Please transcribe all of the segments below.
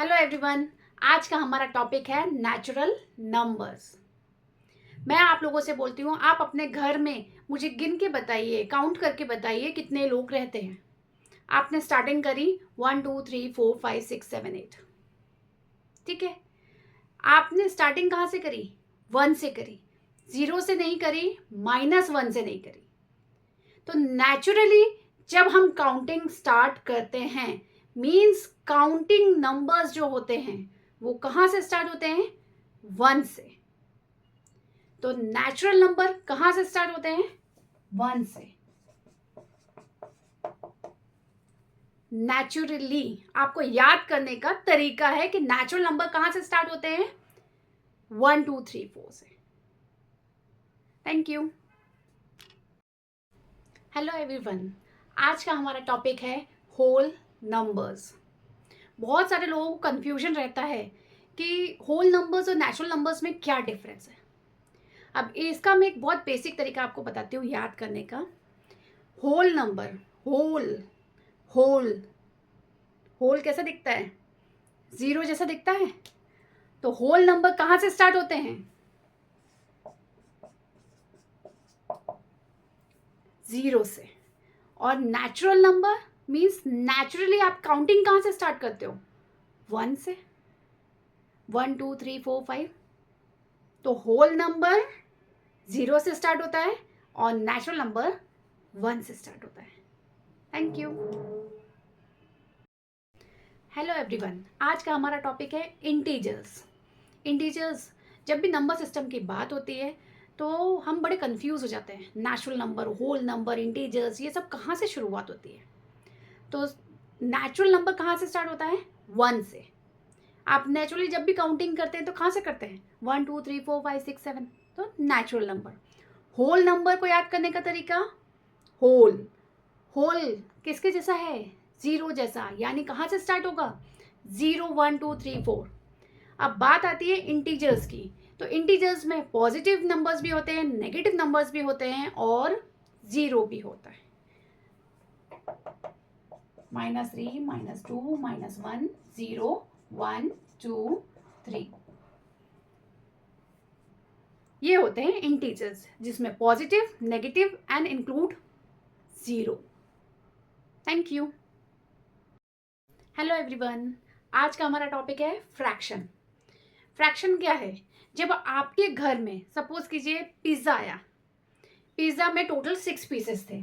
Hello everyone. आज का हमारा टॉपिक है नेचुरल नंबर्स। मैं आप लोगों से बोलती हूँ, आप अपने घर में मुझे गिन के बताइए, काउंट करके बताइए कितने लोग रहते हैं। आपने स्टार्टिंग करी 1 2 3 4 5 6 7 8। ठीक है, आपने स्टार्टिंग कहाँ से करी? 1 से करी, 0 से नहीं करी, -1 से नहीं करी। तो नेचुरली जब हम काउंटिंग स्टार्ट करते हैं, मीन्स काउंटिंग नंबर्स जो होते हैं वो कहाँ से स्टार्ट होते हैं? 1 से। तो नेचुरल नंबर कहाँ से स्टार्ट होते हैं? 1 से। नेचुरली आपको याद करने का तरीका है कि नेचुरल नंबर कहाँ से स्टार्ट होते हैं? 1 2 3 4 से। Thank you. Hello everyone. आज का हमारा टॉपिक है होल नंबर्स। बहुत सारे लोगों को कंफ्यूजन रहता है कि होल नंबर्स और नेचुरल नंबर्स में क्या डिफरेंस है। अब इसका मैं एक बहुत बेसिक तरीका आपको बताती हूँ याद करने का। Whole number, whole whole whole कैसा दिखता है? जीरो जैसा दिखता है। तो होल नंबर कहाँ से स्टार्ट होते हैं? जीरो से। और नेचुरल नंबर मीन्स नेचुरली आप काउंटिंग कहाँ से स्टार्ट करते हो? 1 से। 1 2 3 4 5। तो होल नंबर 0 से स्टार्ट होता है और नेचुरल नंबर 1 से स्टार्ट होता है। Thank you. Hello everyone. आज का हमारा टॉपिक है इंटीजर्स। इंटीजर्स, जब भी नंबर सिस्टम की बात होती है तो हम बड़े कंफ्यूज हो जाते हैं। Natural number, whole number, integers, ये सब कहाँ से शुरुआत होती है? तो नेचुरल नंबर कहाँ से स्टार्ट होता है? 1 से। आप नेचुरली जब भी काउंटिंग करते हैं तो कहाँ से करते हैं? 1 2 3 4 5 6 7। तो नेचुरल नंबर। होल नंबर को याद करने का तरीका, होल होल किसके जैसा है? जीरो जैसा, यानी कहाँ से स्टार्ट होगा? 0 1 2 3 4। अब बात आती है इंटीजर्स की। तो इंटीजर्स में पॉजिटिव नंबर्स भी होते हैं, नेगेटिव नंबर्स भी होते हैं और जीरो भी होता है। -3 -2 -1 0 1 2 3, ये होते हैं इंटीजर्स जिसमें positive, negative and include zero. Thank you. Hello everyone. आज का हमारा टॉपिक है फ्रैक्शन। फ्रैक्शन क्या है? जब आपके घर में सपोज कीजिए पिज्ज़ा आया, पिज्ज़ा में टोटल 6 पीसेस थे,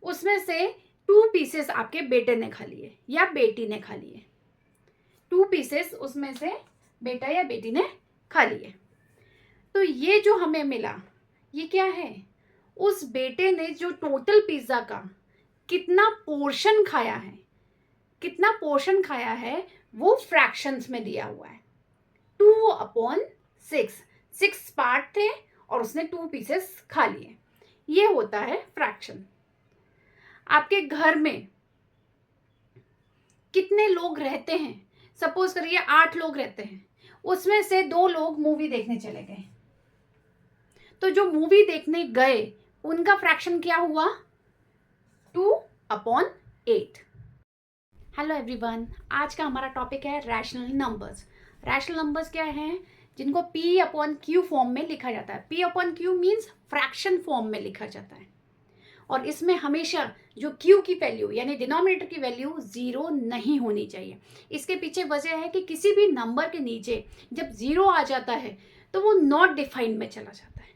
उसमें से 2 पीसेस आपके बेटे ने खा लिए या बेटी ने खा लिए। 2 पीसेस उसमें से बेटा या बेटी ने खा लिए। तो ये जो हमें मिला, ये क्या है? उस बेटे ने जो टोटल पिज्ज़ा का कितना पोर्शन खाया है, कितना पोर्शन खाया है, वो फ्रैक्शंस में दिया हुआ है। 2/6। 6 पार्ट थे और उसने 2 पीसेस खा लिए। ये होता है फ्रैक्शन। आपके घर में कितने लोग रहते हैं? सपोज करिए 8 लोग रहते हैं, उसमें से 2 लोग मूवी देखने चले गए। तो जो मूवी देखने गए उनका फ्रैक्शन क्या हुआ? 2/8। Hello everyone. आज का हमारा टॉपिक है रैशनल नंबर्स। रैशनल नंबर्स क्या हैं? जिनको P/Q फॉर्म में लिखा जाता है। P/Q मीन्स फ्रैक्शन फॉर्म में लिखा जाता है। और इसमें हमेशा जो Q की वैल्यू यानी डिनोमिनेटर की वैल्यू 0 नहीं होनी चाहिए। इसके पीछे वजह है कि किसी भी नंबर के नीचे जब 0 आ जाता है तो वो नॉट डिफाइंड में चला जाता है,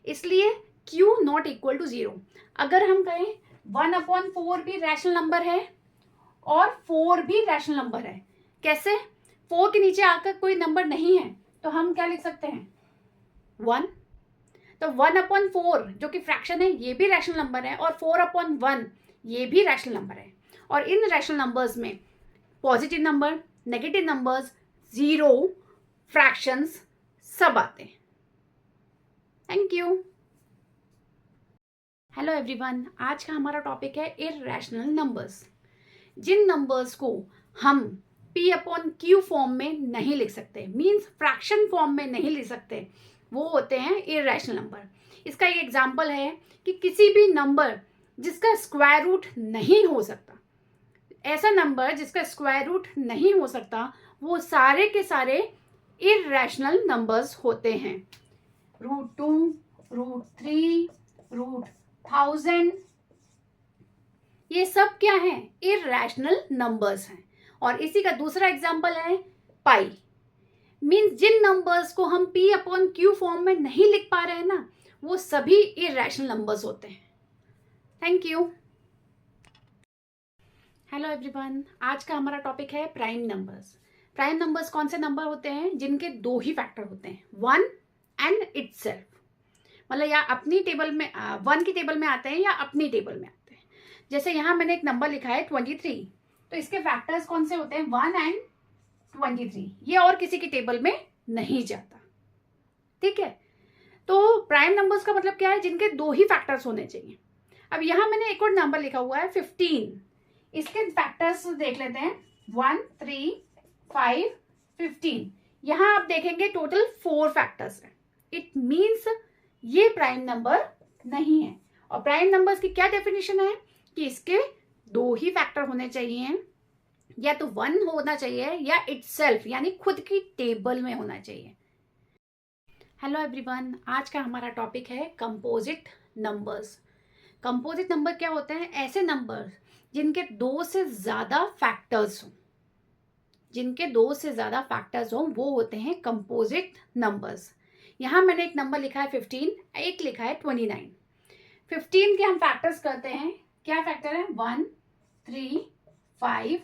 इसलिए Q नॉट इक्वल टू 0। अगर हम कहें 1/4 भी रैशनल नंबर है और 4 भी रैशनल नंबर है। कैसे? 4 के नीचे आकर कोई नंबर नहीं है तो हम क्या लिख सकते हैं? 1। तो 1/4 जो कि फ्रैक्शन है ये भी रैशनल नंबर है और 4/1 ये भी रैशनल नंबर है। और इन रैशनल नंबर्स में positive number, negative numbers, zero, fractions सब आते हैं। Thank you. Hello everyone. आज का हमारा टॉपिक है इररेशनल नंबर्स। जिन नंबर्स को हम P/Q फॉर्म में नहीं लिख सकते, मीन्स फ्रैक्शन फॉर्म में नहीं लिख सकते, वो होते हैं इररेशनल नंबर। इसका एक एग्जांपल है कि किसी भी नंबर जिसका स्क्वायर रूट नहीं हो सकता, ऐसा नंबर जिसका स्क्वायर रूट नहीं हो सकता, वो सारे के सारे इरेशनल नंबर्स होते हैं। √2, √3, √1000, ये सब क्या है? इरेशनल नंबर्स हैं। और इसी का दूसरा एग्जांपल है पाई। मीन्स जिन नंबर्स को हम p अपॉन क्यू फॉर्म में नहीं लिख पा रहे हैं ना, वो सभी इरेशनल नंबर्स होते हैं। Thank you. हेलो एवरीवन, आज का हमारा टॉपिक है प्राइम नंबर्स। प्राइम नंबर्स कौन से नंबर होते हैं जिनके दो ही फैक्टर होते हैं, 1 एंड इटसेल्फ। मतलब या अपनी टेबल में 1 की टेबल में आते हैं या अपनी टेबल में आते हैं। जैसे यहाँ मैंने एक नंबर लिखा है 23, तो इसके फैक्टर्स कौन से होते हैं? 1 एंड 23। ये और किसी की टेबल में नहीं जाता। ठीक है, तो प्राइम नंबर्स का मतलब क्या है? जिनके दो ही फैक्टर्स होने चाहिए। अब यहाँ मैंने एक और नंबर लिखा हुआ है 15। इसके फैक्टर्स देख लेते हैं, 1, 3, 5, 15। यहां आप देखेंगे टोटल 4 फैक्टर्स है। इट मीन्स ये प्राइम नंबर नहीं है। और प्राइम नंबर्स की क्या डेफिनेशन है कि इसके दो ही फैक्टर होने चाहिए, या तो 1 होना चाहिए या इटसेल्फ यानी खुद की टेबल में होना चाहिए। हेलो एवरीवन, आज का हमारा टॉपिक है कंपोजिट नंबर्स। कंपोजिट नंबर क्या होते हैं? ऐसे नंबर जिनके दो से ज्यादा फैक्टर्स हों, जिनके दो से ज्यादा फैक्टर्स हों, वो होते हैं कंपोजिट नंबर्स। यहां मैंने एक नंबर लिखा है 15, एक लिखा है 29। 15 के हम फैक्टर्स करते हैं। क्या फैक्टर है? 1, 3, 5,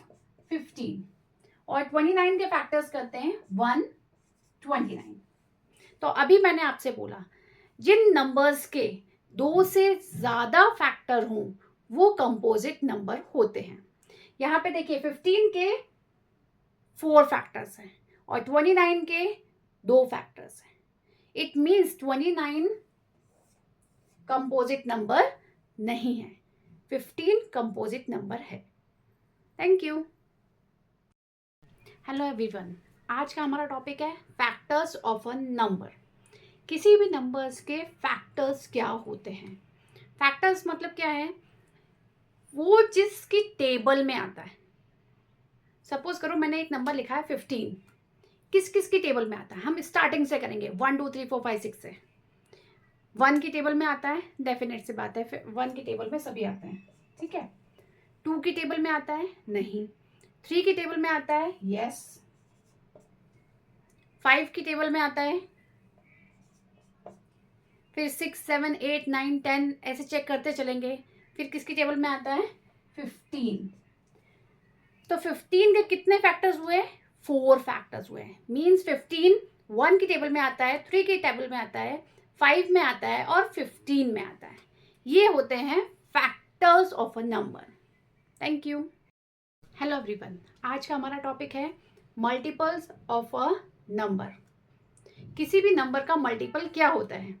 15। और 29 के फैक्टर्स करते हैं 1, 29। तो अभी मैंने आपसे बोला, जिन नंबर्स के दो से ज्यादा फैक्टर हों वो कंपोजिट नंबर होते हैं। यहां पे देखिए 15 के 4 फैक्टर्स हैं और 29 के 2 फैक्टर्स हैं। इट मीन्स 29 कंपोजिट नंबर नहीं है, 15 कंपोजिट नंबर है। Thank you. हेलो एवरीवन, आज का हमारा टॉपिक है फैक्टर्स ऑफ अ नंबर। किसी भी नंबर्स के फैक्टर्स क्या होते हैं? फैक्टर्स मतलब क्या है? वो जिसकी टेबल में आता है। सपोज करो मैंने एक नंबर लिखा है 15, किस किस की टेबल में आता है? हम स्टार्टिंग से करेंगे, 1, 2, 3, 4, 5, 6 से। 1 की टेबल में आता है, डेफिनेट सी बात है, 1 की टेबल में सभी आते हैं। ठीक है। 2 की टेबल में आता है? नहीं। 3 की टेबल में आता है? यस। 5 की टेबल में आता है? फिर 6, 7, 8, 9, 10 ऐसे चेक करते चलेंगे। फिर किसकी टेबल में आता है? 15। तो 15 के कितने फैक्टर्स हुए? 4 फैक्टर्स हुए। मीन्स 15 1 की टेबल में आता है, 3 की टेबल में आता है, 5 में आता है और 15 में आता है। ये होते हैं factors of a number. Thank you. Hello everyone, आज का हमारा टॉपिक है मल्टीपल्स ऑफ अ नंबर। किसी भी नंबर का मल्टीपल क्या होता है?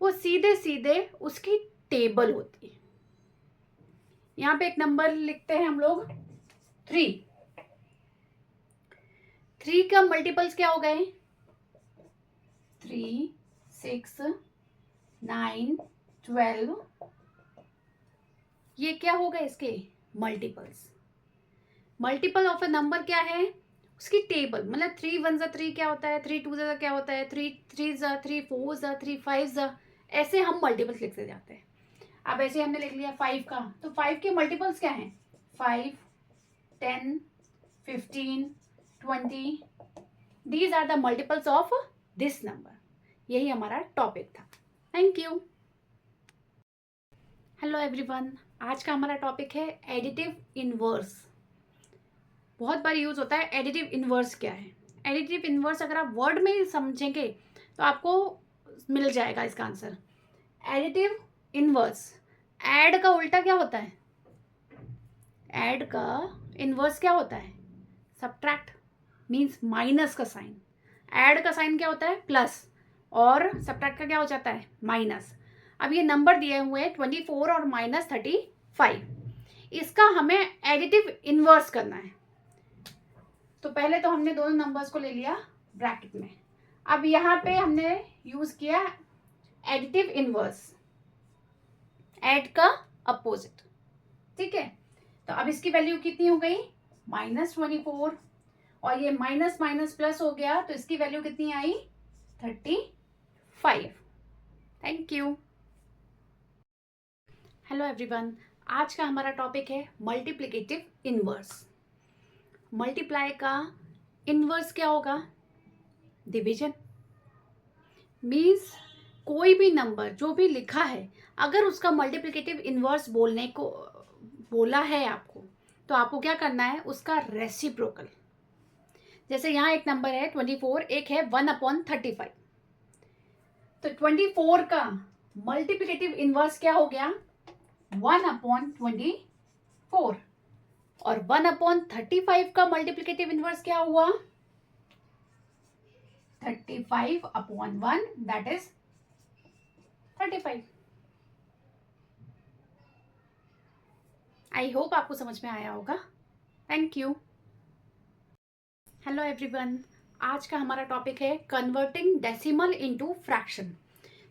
वो सीधे सीधे उसकी टेबल होती है। यहाँ पे एक नंबर लिखते हैं हम लोग 3। 3 का मल्टीपल्स क्या हो गए? 3, 6, 9, 12। ये क्या हो गए इसके multiples? Multiple of a number क्या है? उसकी टेबल। मतलब 3 1 जा 3 क्या होता है? 3 2 जा क्या होता है? 3 3 जा 3 4 जा 3 5 जा। ऐसे हम मल्टीपल्स लिखते जाते हैं। अब ऐसे हमने लिख लिया 5 का, तो 5 के मल्टीपल्स क्या हैं? 5, 10, 15, 20। These are the multiples of this number. यही हमारा टॉपिक था। Thank you. हेलो एवरीवन, आज का हमारा टॉपिक है एडिटिव इनवर्स। बहुत बार यूज होता है। एडिटिव इनवर्स क्या है? एडिटिव इनवर्स अगर आप वर्ड में समझेंगे तो आपको मिल जाएगा इसका आंसर। एडिटिव इनवर्स, ऐड का उल्टा क्या होता है? ऐड का इनवर्स क्या होता है? सब्ट्रैक्ट। मीन्स माइनस का साइन। ऐड का साइन क्या होता है? प्लस। और सब्ट्रैक्ट का क्या हो जाता है? माइनस। अब ये नंबर दिए हुए हैं 24 और -35। इसका हमें एडिटिव इनवर्स करना है। तो पहले तो हमने दोनों नंबर्स को ले लिया ब्रैकेट में। अब यहाँ पे हमने यूज किया एडिटिव इनवर्स, ऐड का अपोजिट। ठीक है, तो अब इसकी वैल्यू कितनी हो गई, -24, और ये माइनस माइनस प्लस हो गया, तो इसकी वैल्यू कितनी आई, 35। Thank you. हेलो एवरीवन, आज का हमारा टॉपिक है मल्टीप्लिकेटिव इनवर्स। मल्टीप्लाई का इनवर्स क्या होगा, डिवीजन। मीन्स कोई भी नंबर जो भी लिखा है, अगर उसका मल्टीप्लिकेटिव इनवर्स बोलने को बोला है आपको, तो आपको क्या करना है, उसका रेसिप्रोकल। जैसे यहाँ एक नंबर है 24, एक है 1/35। तो 24 का मल्टीप्लिकेटिव इनवर्स क्या हो गया, 1/24, और 1/35 का मल्टीप्लिकेटिव इनवर्स क्या हुआ, 35/1, दैट इज 35। आई होप आपको समझ में आया होगा। Thank you. हेलो एवरीवन, आज का हमारा टॉपिक है converting decimal into fraction.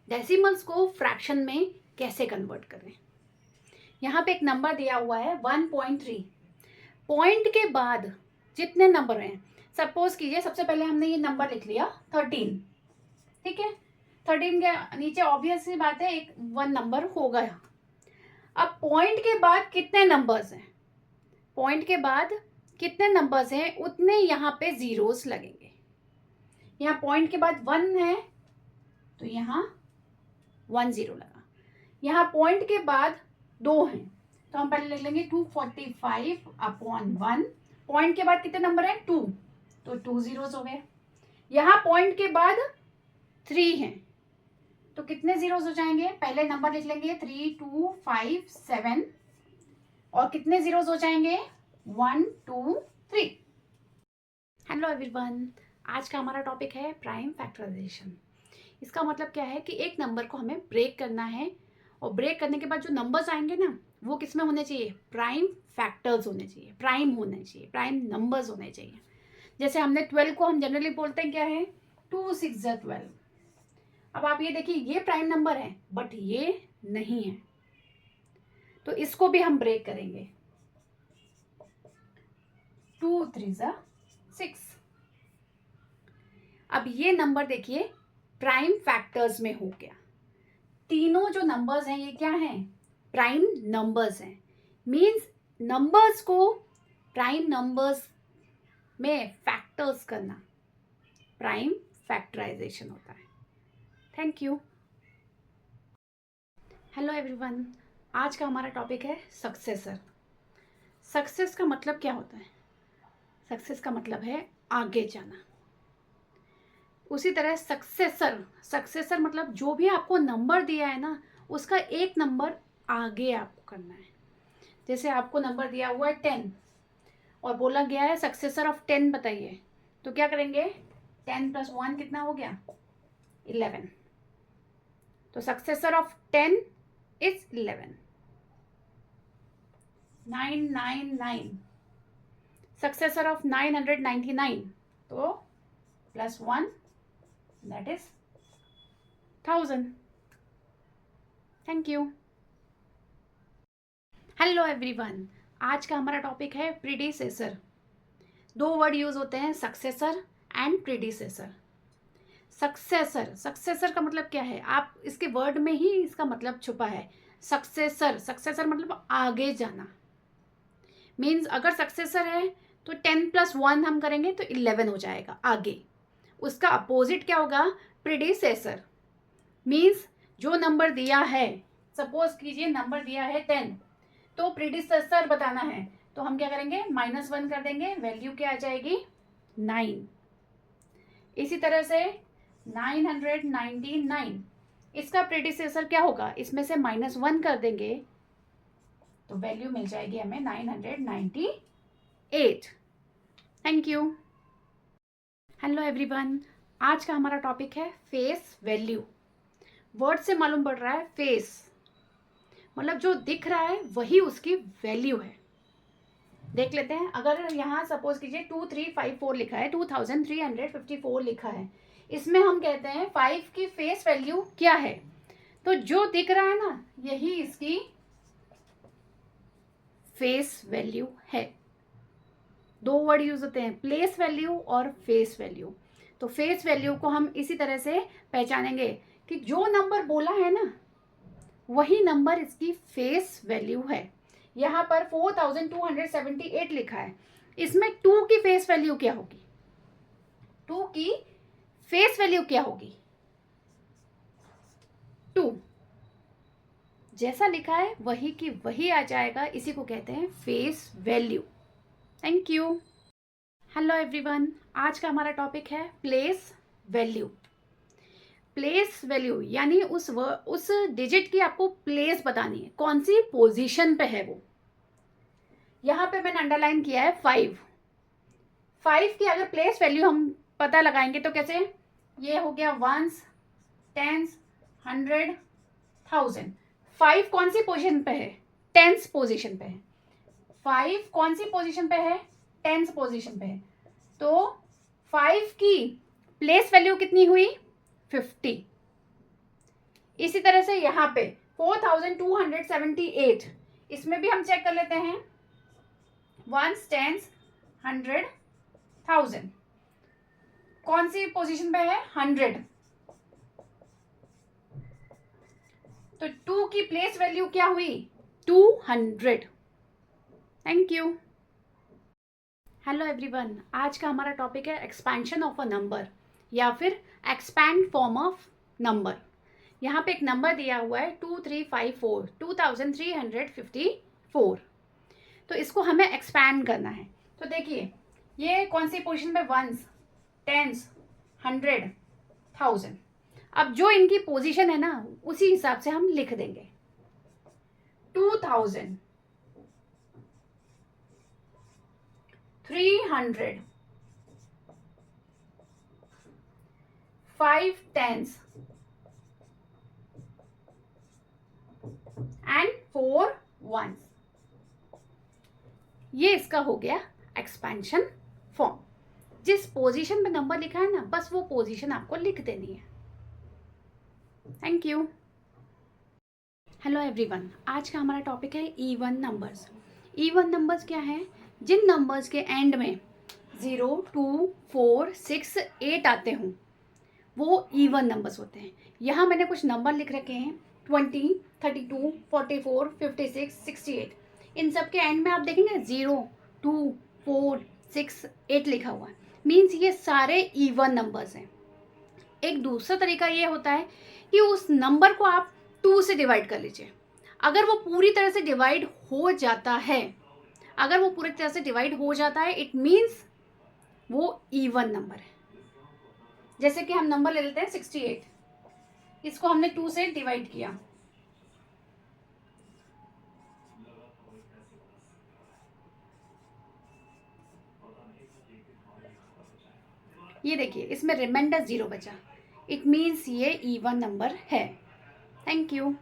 Decimals को फ्रैक्शन में कैसे कन्वर्ट करें। यहाँ पे एक नंबर दिया हुआ है 1.3। पॉइंट के बाद जितने नंबर हैं, सपोज कीजिए सबसे पहले हमने ये नंबर लिख लिया 13, ठीक है। 13 के नीचे ऑब्वियस सी बात है एक 1 नंबर हो गया। अब पॉइंट के बाद कितने नंबर्स हैं, पॉइंट के बाद कितने नंबर्स हैं उतने यहाँ पे जीरोस लगेंगे। यहाँ पॉइंट के बाद 1 है तो यहाँ 1 0 लगा। यहाँ पॉइंट के बाद 2 हैं तो हम पहले लिख लेंगे 245/1। पॉइंट के बाद कितने नंबर हैं, 2, तो 2 जीरोस हो गए। यहाँ पॉइंट के बाद 3 हैं तो कितने जीरोस हो जाएंगे, पहले नंबर लिख लेंगे 3 2 5 7, और कितने जीरोस हो जाएंगे, 1 2 3। हेलो एवरीवन, आज का हमारा टॉपिक है प्राइम फैक्टराइजेशन। इसका मतलब क्या है कि एक नंबर को हमें ब्रेक करना है, और ब्रेक करने के बाद जो नंबर्स आएंगे ना, वो किस में होने चाहिए, प्राइम फैक्टर्स होने चाहिए, प्राइम होने चाहिए, प्राइम नंबर्स होने चाहिए। जैसे हमने 12 को हम जनरली बोलते हैं क्या है, 2 6 12। अब आप ये देखिए ये प्राइम नंबर है बट ये नहीं है, तो इसको भी हम ब्रेक करेंगे। 2 3 6। अब ये नंबर देखिए प्राइम फैक्टर्स में हो गया। तीनों जो नंबर्स हैं ये क्या हैं, प्राइम नंबर्स हैं। मींस नंबर्स को प्राइम नंबर्स में फैक्टर्स करना प्राइम फैक्टराइजेशन होता है। Thank you. हेलो एवरीवन, आज का हमारा टॉपिक है सक्सेसर। सक्सेस का मतलब क्या होता है, सक्सेस का मतलब है आगे जाना। उसी तरह सक्सेसर, सक्सेसर मतलब जो भी आपको नंबर दिया है ना, उसका एक नंबर आगे आपको करना है। जैसे आपको नंबर दिया हुआ है 10 और बोला गया है सक्सेसर ऑफ 10 बताइए, तो क्या करेंगे, 10 + 1 कितना हो गया, 11। तो successor of 10 is 11। 999, successor of 999, तो +1 that is 1000। Thank you. Hello everyone, आज का हमारा टॉपिक है प्रीडिसेसर। 2 वर्ड यूज होते हैं, successor and predecessor. Successor, successor का मतलब क्या है, आप इसके वर्ड में ही इसका मतलब छुपा है। सक्सेसर, सक्सेसर मतलब आगे जाना। मीन्स अगर सक्सेसर है तो 10 + 1 हम करेंगे तो 11 हो जाएगा आगे। उसका अपोजिट क्या होगा, प्रीडिसेसर। मीन्स जो नंबर दिया है, सपोज कीजिए नंबर दिया है 10, तो प्रीडिसेसर बताना है तो हम क्या करेंगे, -1 कर देंगे, वैल्यू क्या आ जाएगी, 9। इसी तरह से 999, इसका प्रीडिसेसर क्या होगा, इसमें से -1 कर देंगे तो वैल्यू मिल जाएगी हमें 998। Thank you. हेलो एवरीवन, आज का हमारा टॉपिक है फेस वैल्यू। वर्ड से मालूम पड़ रहा है फेस मतलब जो दिख रहा है वही उसकी वैल्यू है। देख लेते हैं, अगर यहाँ सपोज कीजिए 2354 लिखा है, 2354 लिखा है, इसमें हम कहते हैं 5 की फेस वैल्यू क्या है, तो जो दिख रहा है ना यही इसकी फेस वैल्यू है। दो वर्ड यूज होते हैं, प्लेस वैल्यू और फेस वैल्यू। तो फेस वैल्यू को हम इसी तरह से पहचानेंगे कि जो नंबर बोला है ना वही नंबर इसकी फेस वैल्यू है। यहाँ पर 4278 लिखा है, इसमें 2 की फेस वैल्यू क्या होगी? 2 की फेस वैल्यू क्या होगी? 2 जैसा लिखा है वही की वही आ जाएगा, इसी को कहते हैं face value. Thank you. Hello everyone, आज का हमारा टॉपिक है प्लेस वैल्यू। प्लेस वैल्यू यानी उस डिजिट की आपको प्लेस बतानी है, कौन सी पोजीशन पे है वो। यहाँ पे मैंने अंडरलाइन किया है 5 की अगर प्लेस वैल्यू हम पता लगाएंगे तो कैसे? ये हो गया वंस, टेंस, 100, 1000। 5 कौन सी पोजीशन पे है? टेंस पोजीशन पे है। 5 कौन सी पोजीशन पे है? टेंस पोजीशन पे है। तो 5 की प्लेस वैल्यू कितनी हुई? 50। इसी तरह से यहाँ पे 4278, इसमें भी हम चेक कर लेते हैं, वंस, टेंस, 100, 1000 कौन सी पोजीशन पे है? 100। तो 2 की प्लेस वैल्यू क्या हुई? 200। Thank you. हेलो एवरीवन, आज का हमारा टॉपिक है एक्सपेंशन ऑफ अ नंबर या फिर एक्सपैंड फॉर्म ऑफ नंबर। यहाँ पे एक नंबर दिया हुआ है 2354, 2354। तो इसको हमें एक्सपैंड करना है। तो देखिए ये कौन सी पोजीशन पे? Ones, tens, 100, 1000। अब जो इनकी पोजीशन है ना उसी हिसाब से हम लिख देंगे। 2000, 300, 5 tens एंड 4 ones। ये इसका हो गया एक्सपेंशन फॉर्म। जिस पोजीशन में नंबर लिखा है ना बस वो पोजीशन आपको लिख देनी है। Thank you. हेलो एवरीवन, आज का हमारा टॉपिक है इवन नंबर्स। इवन नंबर्स क्या है? जिन नंबर्स के एंड में 0, 2, 4, 6, 8 आते हों वो इवन नंबर्स होते हैं। यहाँ मैंने कुछ नंबर लिख रखे हैं 20, 32, 44, 56, 68। इन सब के एंड में आप देखेंगे 0, 2, 4, 6, 8 लिखा हुआ है, मीन्स ये सारे इवन नंबर्स हैं। एक दूसरा तरीका ये होता है कि उस नंबर को आप 2 से डिवाइड कर लीजिए। अगर वो पूरी तरह से डिवाइड हो जाता है, इट मीन्स वो इवन नंबर है। जैसे कि हम नंबर ले लेते हैं 68, इसको हमने 2 से डिवाइड किया, ये देखिए इसमें रिमाइंडर 0 बचा, इट मीन्स ये इवन नंबर है। Thank you.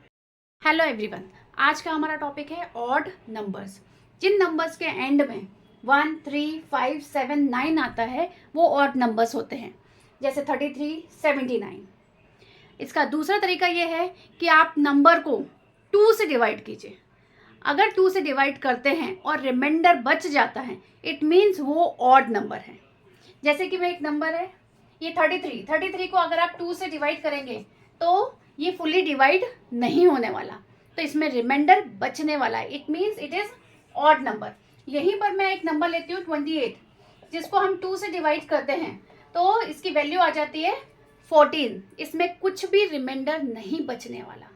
हेलो एवरीवन, आज का हमारा टॉपिक है ऑड नंबर्स। जिन नंबर्स के एंड में 1, 3, 5, 7, 9 आता है वो ऑड नंबर्स होते हैं, जैसे 33, 79। इसका दूसरा तरीका ये है कि आप नंबर को 2 से डिवाइड कीजिए। अगर 2 से डिवाइड करते हैं और रिमाइंडर बच जाता है इट मीन्स वो ऑड नंबर है। जैसे कि मैं एक नंबर है ये 33 को अगर आप 2 से डिवाइड करेंगे तो ये फुली डिवाइड नहीं होने वाला, तो इसमें रिमाइंडर बचने वाला है, it means it is odd number. यहीं पर मैं एक नंबर लेती हूँ 28, जिसको हम 2 से डिवाइड करते हैं तो इसकी वैल्यू आ जाती है 14। इसमें कुछ भी रिमाइंडर नहीं बचने वाला,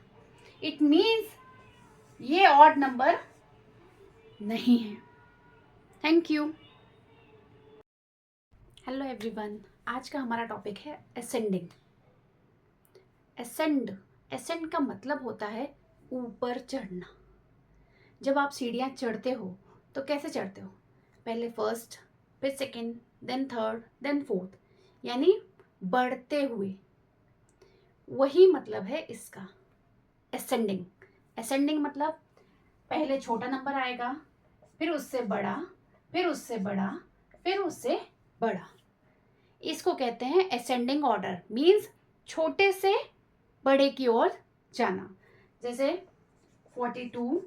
इट मीन्स ये ऑड नंबर नहीं है। Thank you. हेलो एवरीवन, आज का हमारा टॉपिक है असेंडिंग। असेंड का मतलब होता है ऊपर चढ़ना। जब आप सीढ़ियाँ चढ़ते हो तो कैसे चढ़ते हो? पहले फर्स्ट, फिर second, then third, then fourth, यानी बढ़ते हुए। वही मतलब है इसका असेंडिंग। असेंडिंग मतलब पहले छोटा नंबर आएगा, फिर उससे बड़ा, फिर उससे बड़ा, फिर उससे बड़ा। इसको कहते हैं असेंडिंग ऑर्डर, मीन्स छोटे से बड़े की ओर जाना। जैसे 42,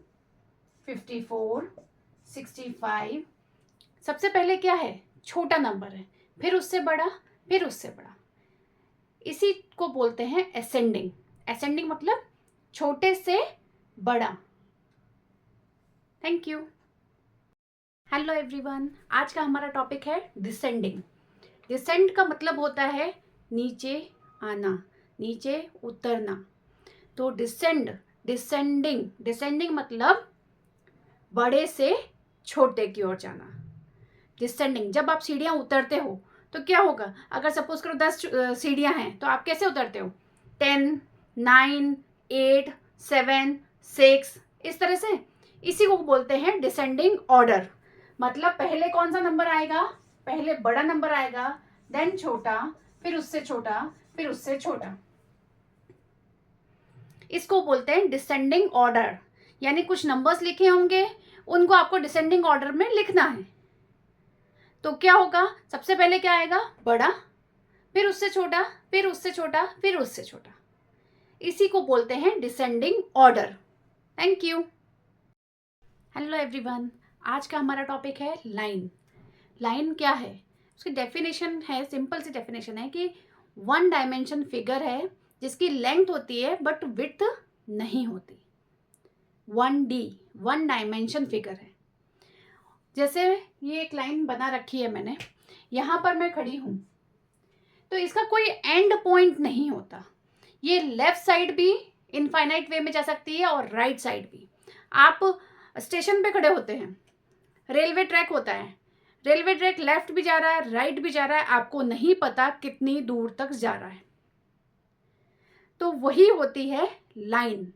54, 65। सबसे पहले क्या है, छोटा नंबर है, फिर उससे बड़ा, फिर उससे बड़ा। इसी को बोलते हैं असेंडिंग। असेंडिंग मतलब छोटे से बड़ा। Thank you. हेलो एवरीवन, आज का हमारा टॉपिक है डिसेंडिंग। डिसेंड का मतलब होता है नीचे आना, नीचे उतरना। तो डिसेंडिंग, डिसेंडिंग मतलब बड़े से छोटे की ओर जाना। डिसेंडिंग, जब आप सीढ़ियाँ उतरते हो तो क्या होगा, अगर सपोज करो 10 सीढ़ियाँ हैं तो आप कैसे उतरते हो, 10, 9, 8, 7, 6, इस तरह से। इसी को बोलते हैं डिसेंडिंग ऑर्डर। मतलब पहले कौन सा नंबर आएगा, पहले बड़ा नंबर आएगा, देन छोटा, फिर उससे छोटा, फिर उससे छोटा। इसको बोलते हैं डिसेंडिंग ऑर्डर। यानी कुछ नंबर्स लिखे होंगे, उनको आपको डिसेंडिंग ऑर्डर में लिखना है। तो क्या होगा, सबसे पहले क्या आएगा, बड़ा, फिर उससे छोटा, फिर उससे छोटा, फिर उससे छोटा। इसी को बोलते हैं descending order. Thank you. Hello everyone, आज का हमारा टॉपिक है लाइन। लाइन क्या है, उसकी डेफिनेशन है, सिंपल सी डेफिनेशन है कि वन डायमेंशन फिगर है जिसकी लेंथ होती है बट विड्थ नहीं होती। 1D, वन डायमेंशन फिगर है। जैसे ये एक लाइन बना रखी है मैंने, यहाँ पर मैं खड़ी हूँ, तो इसका कोई एंड पॉइंट नहीं होता। ये लेफ्ट साइड भी इनफाइनाइट वे में जा सकती है और राइट साइड भी। आप स्टेशन पे खड़े होते हैं, रेलवे ट्रैक होता है, रेलवे ट्रैक लेफ्ट भी जा रहा है, राइट भी जा रहा है, आपको नहीं पता कितनी दूर तक जा रहा है। तो वही होती है line.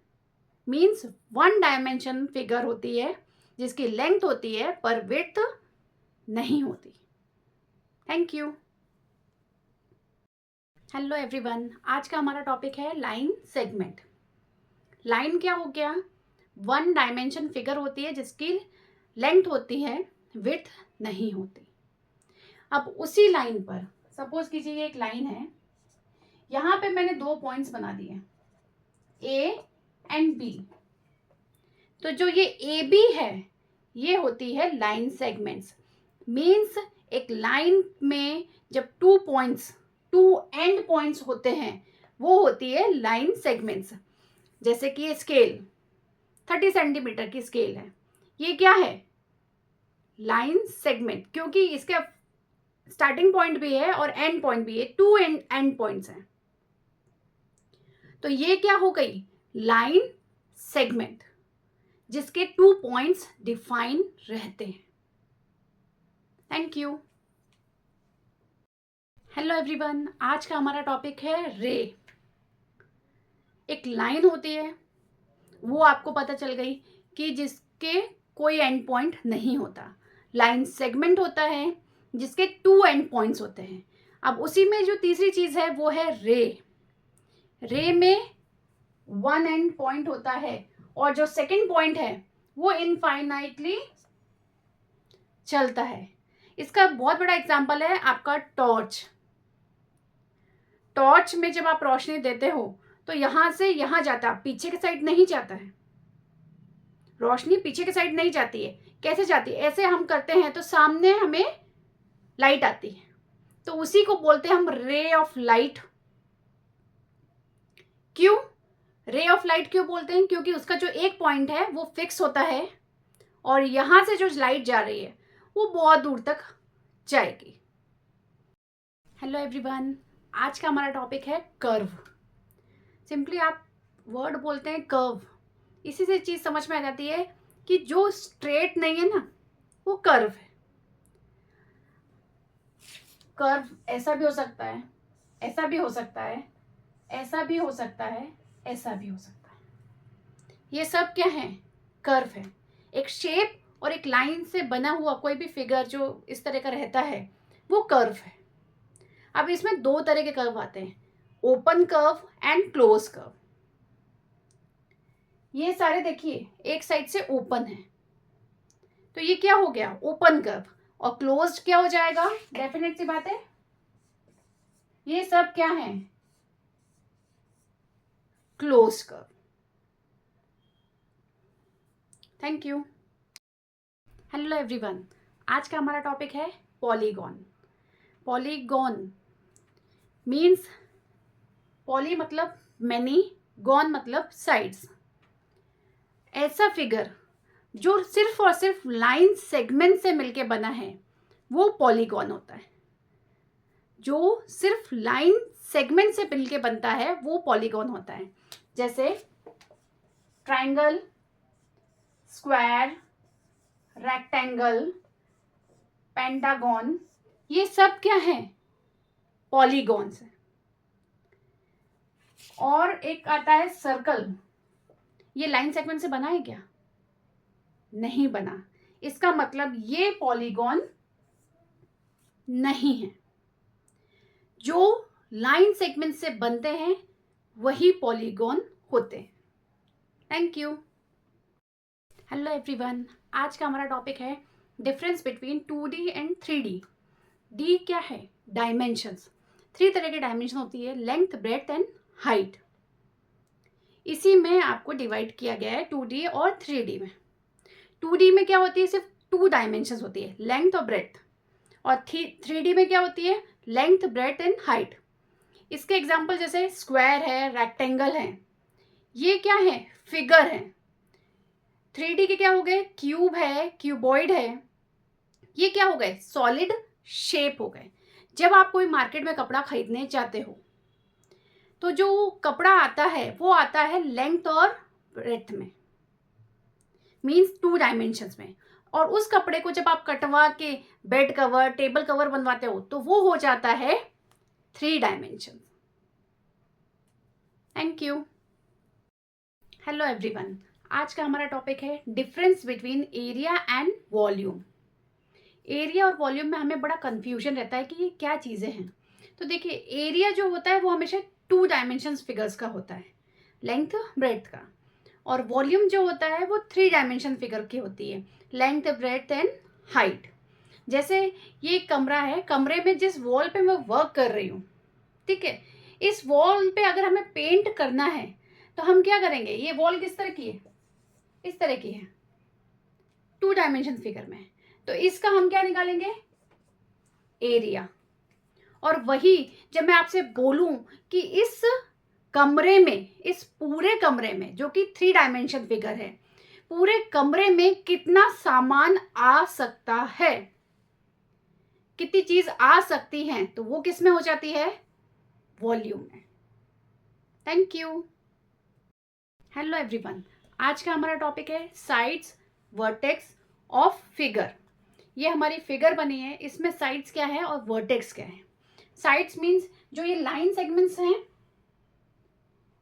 Means one dimension figure होती है जिसकी लेंथ होती है पर विड्थ नहीं होती। Thank you. हेलो एवरीवन, आज का हमारा टॉपिक है लाइन सेगमेंट। लाइन क्या हो गया, वन डायमेंशन फिगर होती है जिसकी लेंथ होती है, विड्थ नहीं होती। अब उसी लाइन पर सपोज कीजिए ये एक लाइन है, यहां पे मैंने 2 पॉइंट्स बना दिए, ए एंड बी। तो जो ये ए बी है ये होती है लाइन सेगमेंट्स। मीन्स एक लाइन में जब 2 पॉइंट्स, 2 एंड पॉइंट्स होते हैं वो होती है लाइन सेगमेंट्स। जैसे कि ये स्केल 30 सेंटीमीटर की स्केल है, ये क्या है, लाइन सेगमेंट, क्योंकि इसका स्टार्टिंग पॉइंट भी है और एंड पॉइंट भी है, 2 एंड पॉइंट्स हैं। तो ये क्या हो गई, लाइन सेगमेंट जिसके 2 पॉइंट्स डिफाइन रहते हैं। Thank you. हेलो एवरीवन, आज का हमारा टॉपिक है रे। एक लाइन होती है, वो आपको पता चल गई कि जिसके कोई एंड पॉइंट नहीं होता। लाइन सेगमेंट होता है जिसके 2 एंड पॉइंट्स होते हैं। अब उसी में जो तीसरी चीज है वो है रे। रे में 1 एंड पॉइंट होता है और जो सेकंड पॉइंट है वो इनफाइनाइटली चलता है। इसका बहुत बड़ा एग्जांपल है आपका टॉर्च। टॉर्च में जब आप रोशनी देते हो तो यहां से यहां जाता है, पीछे के साइड नहीं जाता है। रोशनी पीछे के साइड नहीं जाती है, कैसे जाती है, ऐसे हम करते हैं तो सामने हमें लाइट आती है। तो उसी को बोलते हैं हम रे ऑफ लाइट। क्यों रे ऑफ लाइट क्यों बोलते हैं, क्योंकि उसका जो एक पॉइंट है वो फिक्स होता है और यहां से जो लाइट जा रही है वो बहुत दूर तक जाएगी। हेलो एवरीवन, आज का हमारा टॉपिक है कर्व। सिंपली आप वर्ड बोलते हैं कर्व, इसी से चीज समझ में आ जाती है कि जो स्ट्रेट नहीं है ना वो कर्व है। कर्व ऐसा भी हो सकता है, ऐसा भी हो सकता है, ऐसा भी हो सकता है, ऐसा भी हो सकता है। ये सब क्या है, कर्व है। एक शेप और एक लाइन से बना हुआ कोई भी फिगर जो इस तरह का रहता है वो कर्व है। अब इसमें 2 तरह के कर्व आते हैं, open curve and close curve. ये सारे देखिए एक साइड से ओपन है, तो ये क्या हो गया, ओपन कर्व। और क्लोज्ड क्या हो जाएगा, डेफिनेट सी बात है, ये सब क्या है, close curve. Thank you. Hello everyone, आज का हमारा टॉपिक है पॉलीगॉन। पॉलीगॉन मीन्स पॉली मतलब मैनी, गॉन मतलब साइड्स। ऐसा फिगर जो सिर्फ और सिर्फ लाइन सेगमेंट से मिलके बना है वो पॉलीगॉन होता है। जो सिर्फ लाइन सेगमेंट से मिलके बनता है वो पॉलीगॉन होता है। जैसे ट्रायंगल, स्क्वायर, रेक्टेंगल, पेंटागन, ये सब क्या है? पॉलीगॉन्स है। और एक आता है सर्कल। ये लाइन सेगमेंट से बना है क्या? नहीं बना। इसका मतलब ये पॉलीगॉन नहीं है। जो लाइन सेगमेंट से बनते हैं वही पॉलीगॉन होते हैं। Thank you. हेलो एवरीवन, आज का हमारा टॉपिक है difference between 2D and 3D। D क्या है? डायमेंशंस। 3 तरह के डायमेंशन होती है, लेंथ, ब्रेड्थ एंड हाइट। इसी में आपको डिवाइड किया गया है 2D और 3D में। 2D में क्या होती है? सिर्फ 2 डायमेंशंस होती है, लेंथ और ब्रेड्थ। और 3D में क्या होती है? Length, breadth and height. इसके एग्जाम्पल जैसे स्क्वायर है, रेक्टेंगल है, ये क्या है? फिगर है। 3D के क्या हो गए? क्यूब है, क्यूबॉइड है, ये क्या हो गए? सॉलिड शेप हो गए। जब आप कोई मार्केट में कपड़ा खरीदने जाते हो तो जो कपड़ा आता है वो आता है लेंथ और ब्रेड्थ में, मीन्स 2 डायमेंशंस में। और उस कपड़े को जब आप कटवा के बेड कवर, टेबल कवर बनवाते हो तो वो हो जाता है 3 dimension. Thank you. Hello everyone, आज का हमारा टॉपिक है difference between area and volume. Area और वॉल्यूम में हमें बड़ा कंफ्यूजन रहता है कि ये क्या चीज़ें हैं। तो देखिए, एरिया जो होता है वो हमेशा 2 डायमेंशंस फिगर्स का होता है, लेंथ, ब्रेड्थ का। और वॉल्यूम जो होता है वो 3 डायमेंशन फिगर की होती है, लेंथ, ब्रेड्थ एंड हाइट। जैसे ये कमरा है, कमरे में जिस वॉल पे मैं वर्क कर रही हूँ, ठीक है, इस वॉल पे अगर हमें पेंट करना है तो हम क्या करेंगे? ये वॉल किस तरह की है? इस तरह की है, 2 डायमेंशन फिगर में। तो इसका हम क्या निकालेंगे? एरिया। और वही जब मैं आपसे बोलूं कि इस कमरे में, इस पूरे कमरे में जो कि 3 डायमेंशन फिगर है, पूरे कमरे में कितना सामान आ सकता है, कितनी चीज आ सकती है, तो वो किस में हो जाती है? वॉल्यूम में। Thank you. हेलो एवरीवन, आज का हमारा टॉपिक है साइड्स, वर्टेक्स ऑफ फिगर। ये हमारी फिगर बनी है, इसमें साइड्स क्या है और वर्टेक्स क्या है। साइड्स मीन्स जो ये लाइन सेगमेंट्स हैं,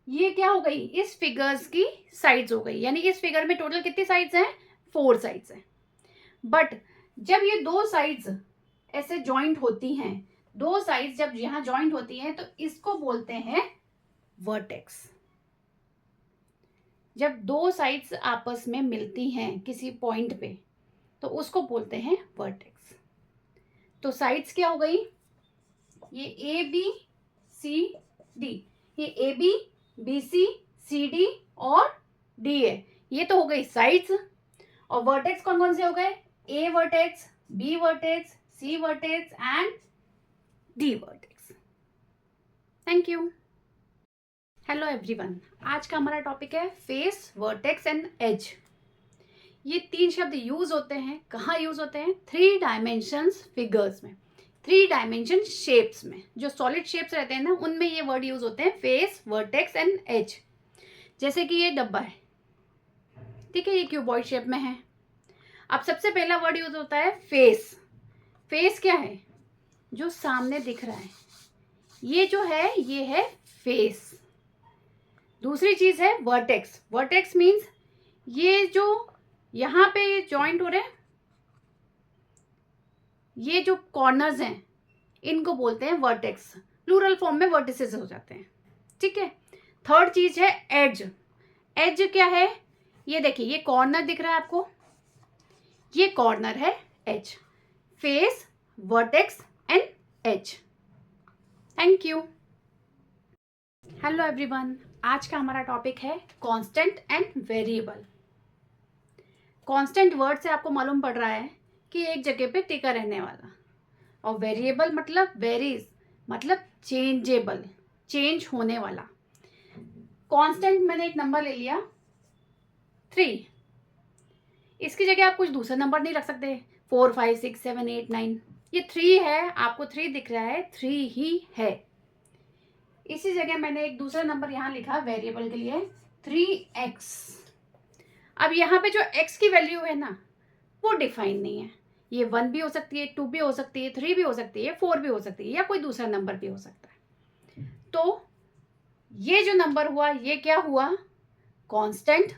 ये क्या हो गई? इस फिगर्स की साइड्स हो गई। यानी इस फिगर में टोटल कितनी साइड्स हैं? 4 साइड्स हैं। बट जब ये 2 साइड्स ऐसे जॉइंट होती हैं, 2 साइड्स जब यहां जॉइंट होती हैं तो इसको बोलते हैं वर्टेक्स। जब 2 साइड्स आपस में मिलती हैं किसी पॉइंट पे तो उसको बोलते हैं वर्टेक्स। तो साइड्स क्या हो गई? ये ए बी सी डी, ये A B B C C D और डी है, ये तो हो गई साइड्स। और वर्टेक्स कौन कौन से हो गए? A vertex, B vertex, C vertex and D vertex. Thank you. Hello everyone, आज का हमारा टॉपिक है फेस, वर्टेक्स एंड एज। ये 3 शब्द यूज होते हैं। कहाँ यूज होते हैं? 3 डायमेंशंस फिगर्स में, 3 डायमेंशन शेप्स में। जो सॉलिड शेप्स रहते हैं ना, उनमें ये वर्ड यूज होते हैं, फेस, वर्टेक्स एंड एज। जैसे कि ये डब्बा है, ठीक है, ये क्यूबॉइड शेप में है। अब सबसे पहला वर्ड यूज होता है फेस। फेस क्या है? जो सामने दिख रहा है, ये जो है ये है फेस। दूसरी चीज है वर्टेक्स। वर्टेक्स मीन्स ये जो यहां पे जॉइंट हो रहे हैं, ये जो कॉर्नर्स हैं इनको बोलते हैं वर्टेक्स। प्लूरल फॉर्म में वर्टिसेस हो जाते हैं, ठीक है। थर्ड चीज है एज। एज क्या है? ये देखिए, ये कॉर्नर दिख रहा है आपको, ये कॉर्नर है edge. Face, vertex and edge. Thank you. Hello everyone, आज का हमारा टॉपिक है constant and variable. Constant word से आपको मालूम पड़ रहा है कि एक जगह पे टिका रहने वाला, और वेरिएबल मतलब वेरीज मतलब चेंजेबल, चेंज होने वाला। कांस्टेंट मैंने एक नंबर ले लिया 3, इसकी जगह आप कुछ दूसरा नंबर नहीं रख सकते 4 5 6 7 8 9, ये 3 है, आपको 3 दिख रहा है, 3 ही है। इसी जगह मैंने एक दूसरा नंबर यहाँ लिखा वेरिएबल के लिए 3x। अब यहाँ पे जो x की वैल्यू है ना वो डिफाइन नहीं है, ये 1 भी हो सकती है, 2 भी हो सकती है, 3 भी हो सकती है, 4 भी हो सकती है, या कोई दूसरा नंबर भी हो सकता है। तो ये जो नंबर हुआ ये क्या हुआ, कांस्टेंट,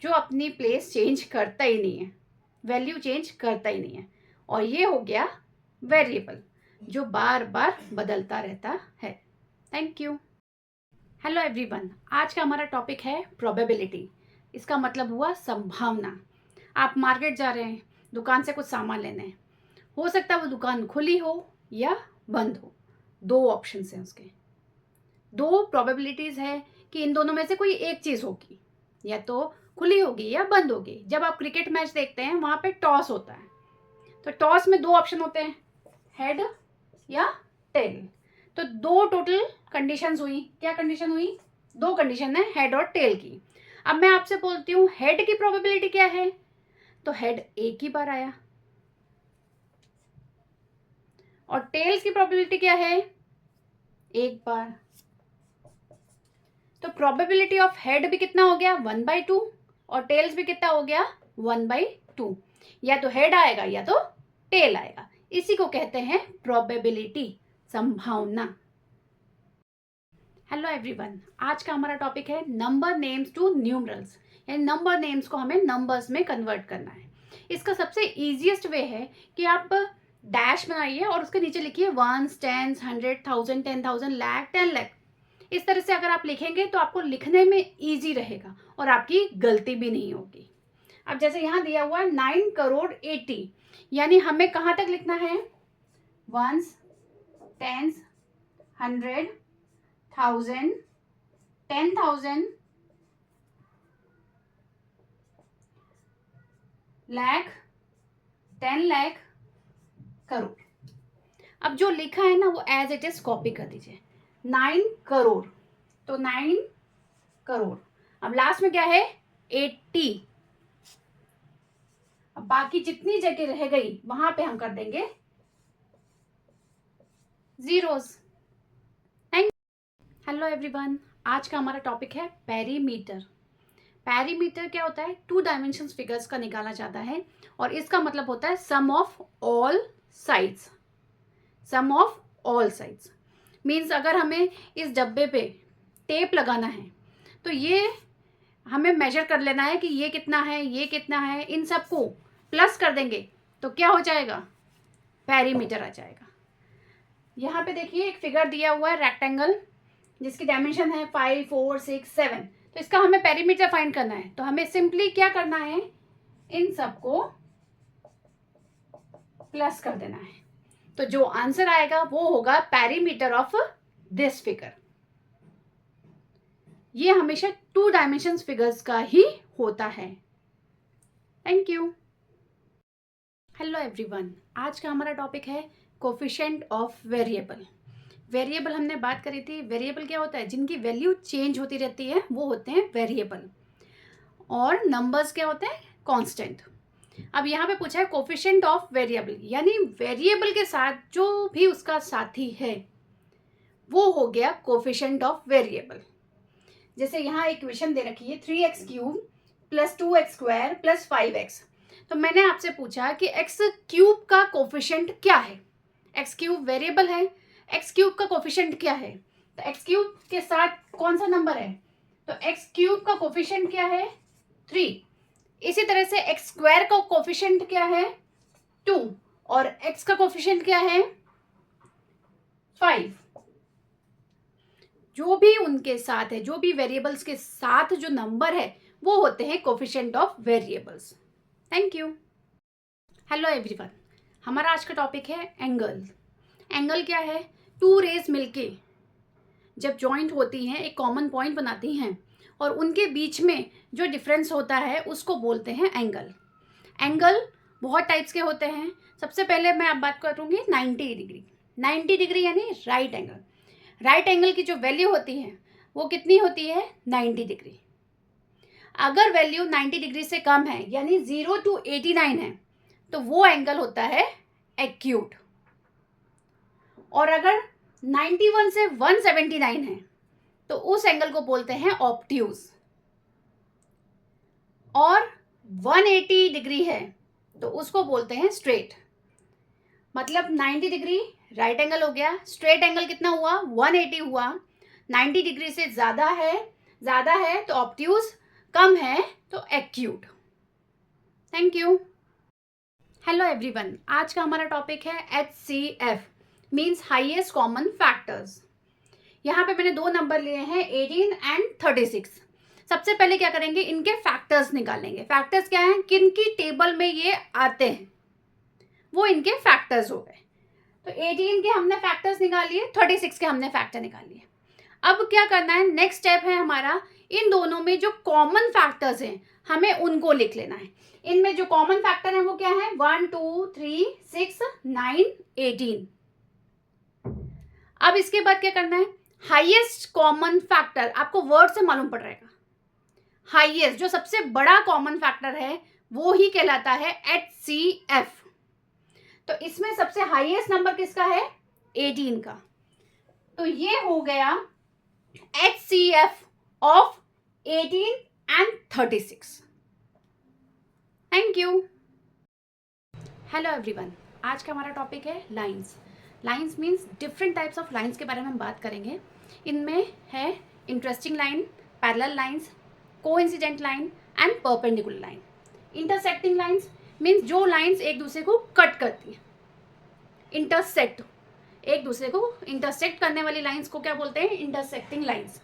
जो अपनी प्लेस चेंज करता ही नहीं है, वैल्यू चेंज करता ही नहीं है। और ये हो गया वेरिएबल, जो बार बार बदलता रहता है। Thank you. हेलो एवरीवन, आज का हमारा टॉपिक है प्रोबेबिलिटी। इसका मतलब हुआ संभावना। आप मार्केट जा रहे हैं, दुकान से कुछ सामान लेने, हो सकता है वो दुकान खुली हो या बंद हो, 2 ऑप्शन हैं उसके, 2 प्रोबेबिलिटीज है कि इन दोनों में से कोई एक चीज होगी, या तो खुली होगी या बंद होगी। जब आप क्रिकेट मैच देखते हैं वहां पे टॉस होता है, तो टॉस में 2 ऑप्शन होते हैं, हेड या टेल। तो 2 टोटल कंडीशंस हुई। क्या कंडीशन हुई? 2 कंडीशन है हेड और टेल की। अब मैं आपसे बोलती हूँ हेड की प्रोबेबिलिटी क्या है, तो हेड एक ही बार आया, और टेल्स की प्रोबेबिलिटी क्या है, एक बार। तो प्रोबेबिलिटी ऑफ हेड भी कितना हो गया 1/2, और टेल्स भी कितना हो गया 1/2। या तो हेड आएगा या तो टेल आएगा, इसी को कहते हैं प्रोबेबिलिटी, संभावना। हेलो एवरीवन, आज का हमारा टॉपिक है नंबर नेम्स टू न्यूमरल्स, यानी नंबर नेम्स को हमें नंबर्स में कन्वर्ट करना है। इसका सबसे इजीएस्ट वे है कि आप डैश बनाइए और उसके नीचे लिखिए 1s 10s 100 1000 10,000 लाख 10 लाख। इस तरह से अगर आप लिखेंगे तो आपको लिखने में इजी रहेगा और आपकी गलती भी नहीं होगी। अब जैसे यहाँ दिया हुआ है 9 करोड़ 80, यानी हमें कहाँ तक लिखना है, 1s 10s 100 1000 10,000 लाख 10 लाख करोड़। अब जो लिखा है ना वो एज इट इज कॉपी कर दीजिए। 9 करोड़, तो 9 करोड़। अब लास्ट में क्या है 80। अब बाकी जितनी जगह रह गई वहां पे हम कर देंगे जीरोस। हेलो एवरीवन, आज का हमारा टॉपिक है पेरीमीटर। पेरीमीटर क्या होता है, 2 डायमेंशंस फिगर्स का निकाला जाता है, और इसका मतलब होता है sum of all sides. Sum of all sides means अगर हमें इस डब्बे पे टेप लगाना है तो ये हमें मेजर कर लेना है कि ये कितना है, ये कितना है, इन सबको प्लस कर देंगे तो क्या हो जाएगा, पेरीमीटर आ जाएगा। यहाँ पे देखिए एक फिगर दिया हुआ है रेक्टेंगल, जिसकी डायमेंशन है 5 4 6 7। तो इसका हमें पेरीमीटर फाइंड करना है, तो हमें सिंपली क्या करना है, इन सबको प्लस कर देना है। तो जो आंसर आएगा वो होगा पेरीमीटर ऑफ दिस फिगर। ये हमेशा 2 डायमेंशंस फिगर्स का ही होता है। Thank you. हेलो एवरीवन, आज का हमारा टॉपिक है कोफिशिएंट ऑफ वेरिएबल। वेरिएबल हमने बात करी थी, वेरिएबल क्या होता है, जिनकी वैल्यू चेंज होती रहती है वो होते हैं वेरिएबल, और नंबर्स क्या होते हैं, कांस्टेंट। अब यहाँ पे पूछा है कोफिशिएंट ऑफ वेरिएबल, यानी वेरिएबल के साथ जो भी उसका साथी है वो हो गया कोफिशिएंट ऑफ वेरिएबल। जैसे यहाँ इक्वेशन दे रखी है 3x cube plus 2x square plus 5x। तो मैंने आपसे पूछा कि x क्यूब का कोफिशिएंट क्या है, x क्यूब वेरिएबल है, x क्यूब का कोफिशिएंट क्या है, तो x क्यूब के साथ कौन सा नंबर है, तो x क्यूब का कोफिशिएंट क्या है 3। इसी तरह से x स्क्वायर का कोफिशिएंट क्या है 2, और x का कोफिशिएंट क्या है 5। जो भी उनके साथ है, जो भी वेरिएबल्स के साथ जो नंबर है वो होते हैं coefficient of variables. Thank you. Hello everyone, हमारा आज का टॉपिक है एंगल। एंगल क्या है, 2 रेज मिलके जब जॉइंट होती हैं एक कॉमन पॉइंट बनाती हैं और उनके बीच में जो डिफरेंस होता है उसको बोलते हैं एंगल। एंगल बहुत टाइप्स के होते हैं। सबसे पहले मैं अब बात करूँगी 90 डिग्री। 90 डिग्री यानी राइट एंगल। राइट एंगल की जो वैल्यू होती है वो कितनी होती है? 90 डिग्री। अगर वैल्यू 90 डिग्री से कम है यानी 0 to 89 है तो वो एंगल होता है एक्यूट। और अगर 91 से 179 है तो उस एंगल को बोलते हैं ऑब्ट्यूज। और 180 डिग्री है तो उसको बोलते हैं स्ट्रेट। मतलब 90 डिग्री राइट एंगल हो गया, स्ट्रेट एंगल कितना हुआ? 180 हुआ। 90 डिग्री से ज़्यादा है तो ऑब्ट्यूज, कम है तो acute. Thank you. Hello everyone, आज का हमारा टॉपिक है HCF means highest common factors. यहाँ पे मैंने दो नंबर लिए हैं 18 एंड 36। सबसे पहले क्या करेंगे, इनके फैक्टर्स निकालेंगे। फैक्टर्स क्या हैं? किन की टेबल में ये आते हैं वो इनके फैक्टर्स हो गए। तो 18 के हमने फैक्टर्स निकाल लिए, 36 के हमने फैक्टर निकाल लिए। अब क्या करना है, नेक्स्ट स्टेप है हमारा, इन दोनों में जो कॉमन फैक्टर्स हैं हमें उनको लिख लेना है। इनमें जो कॉमन फैक्टर है वो क्या है? 1 2 3 6 9 18। अब इसके बाद क्या करना है, हाईएस्ट कॉमन फैक्टर, आपको वर्ड से मालूम पड़ रहेगा। हाईएस्ट जो सबसे बड़ा कॉमन फैक्टर है वो ही कहलाता है HCF। तो इसमें सबसे हाईएस्ट नंबर किसका है? 18 का। तो ये हो गया HCF of 18 and 36। Thank you. Hello everyone, आज का हमारा टॉपिक है lines. Lines means different types of lines के बारे में हम बात करेंगे। इनमें है interesting line, parallel lines, coincident line and perpendicular line. Intersecting lines means जो लाइंस एक दूसरे को कट करती हैं। इंटरसेक्ट, एक दूसरे को इंटरसेक्ट करने वाली लाइंस को क्या बोलते हैं? Intersecting lines.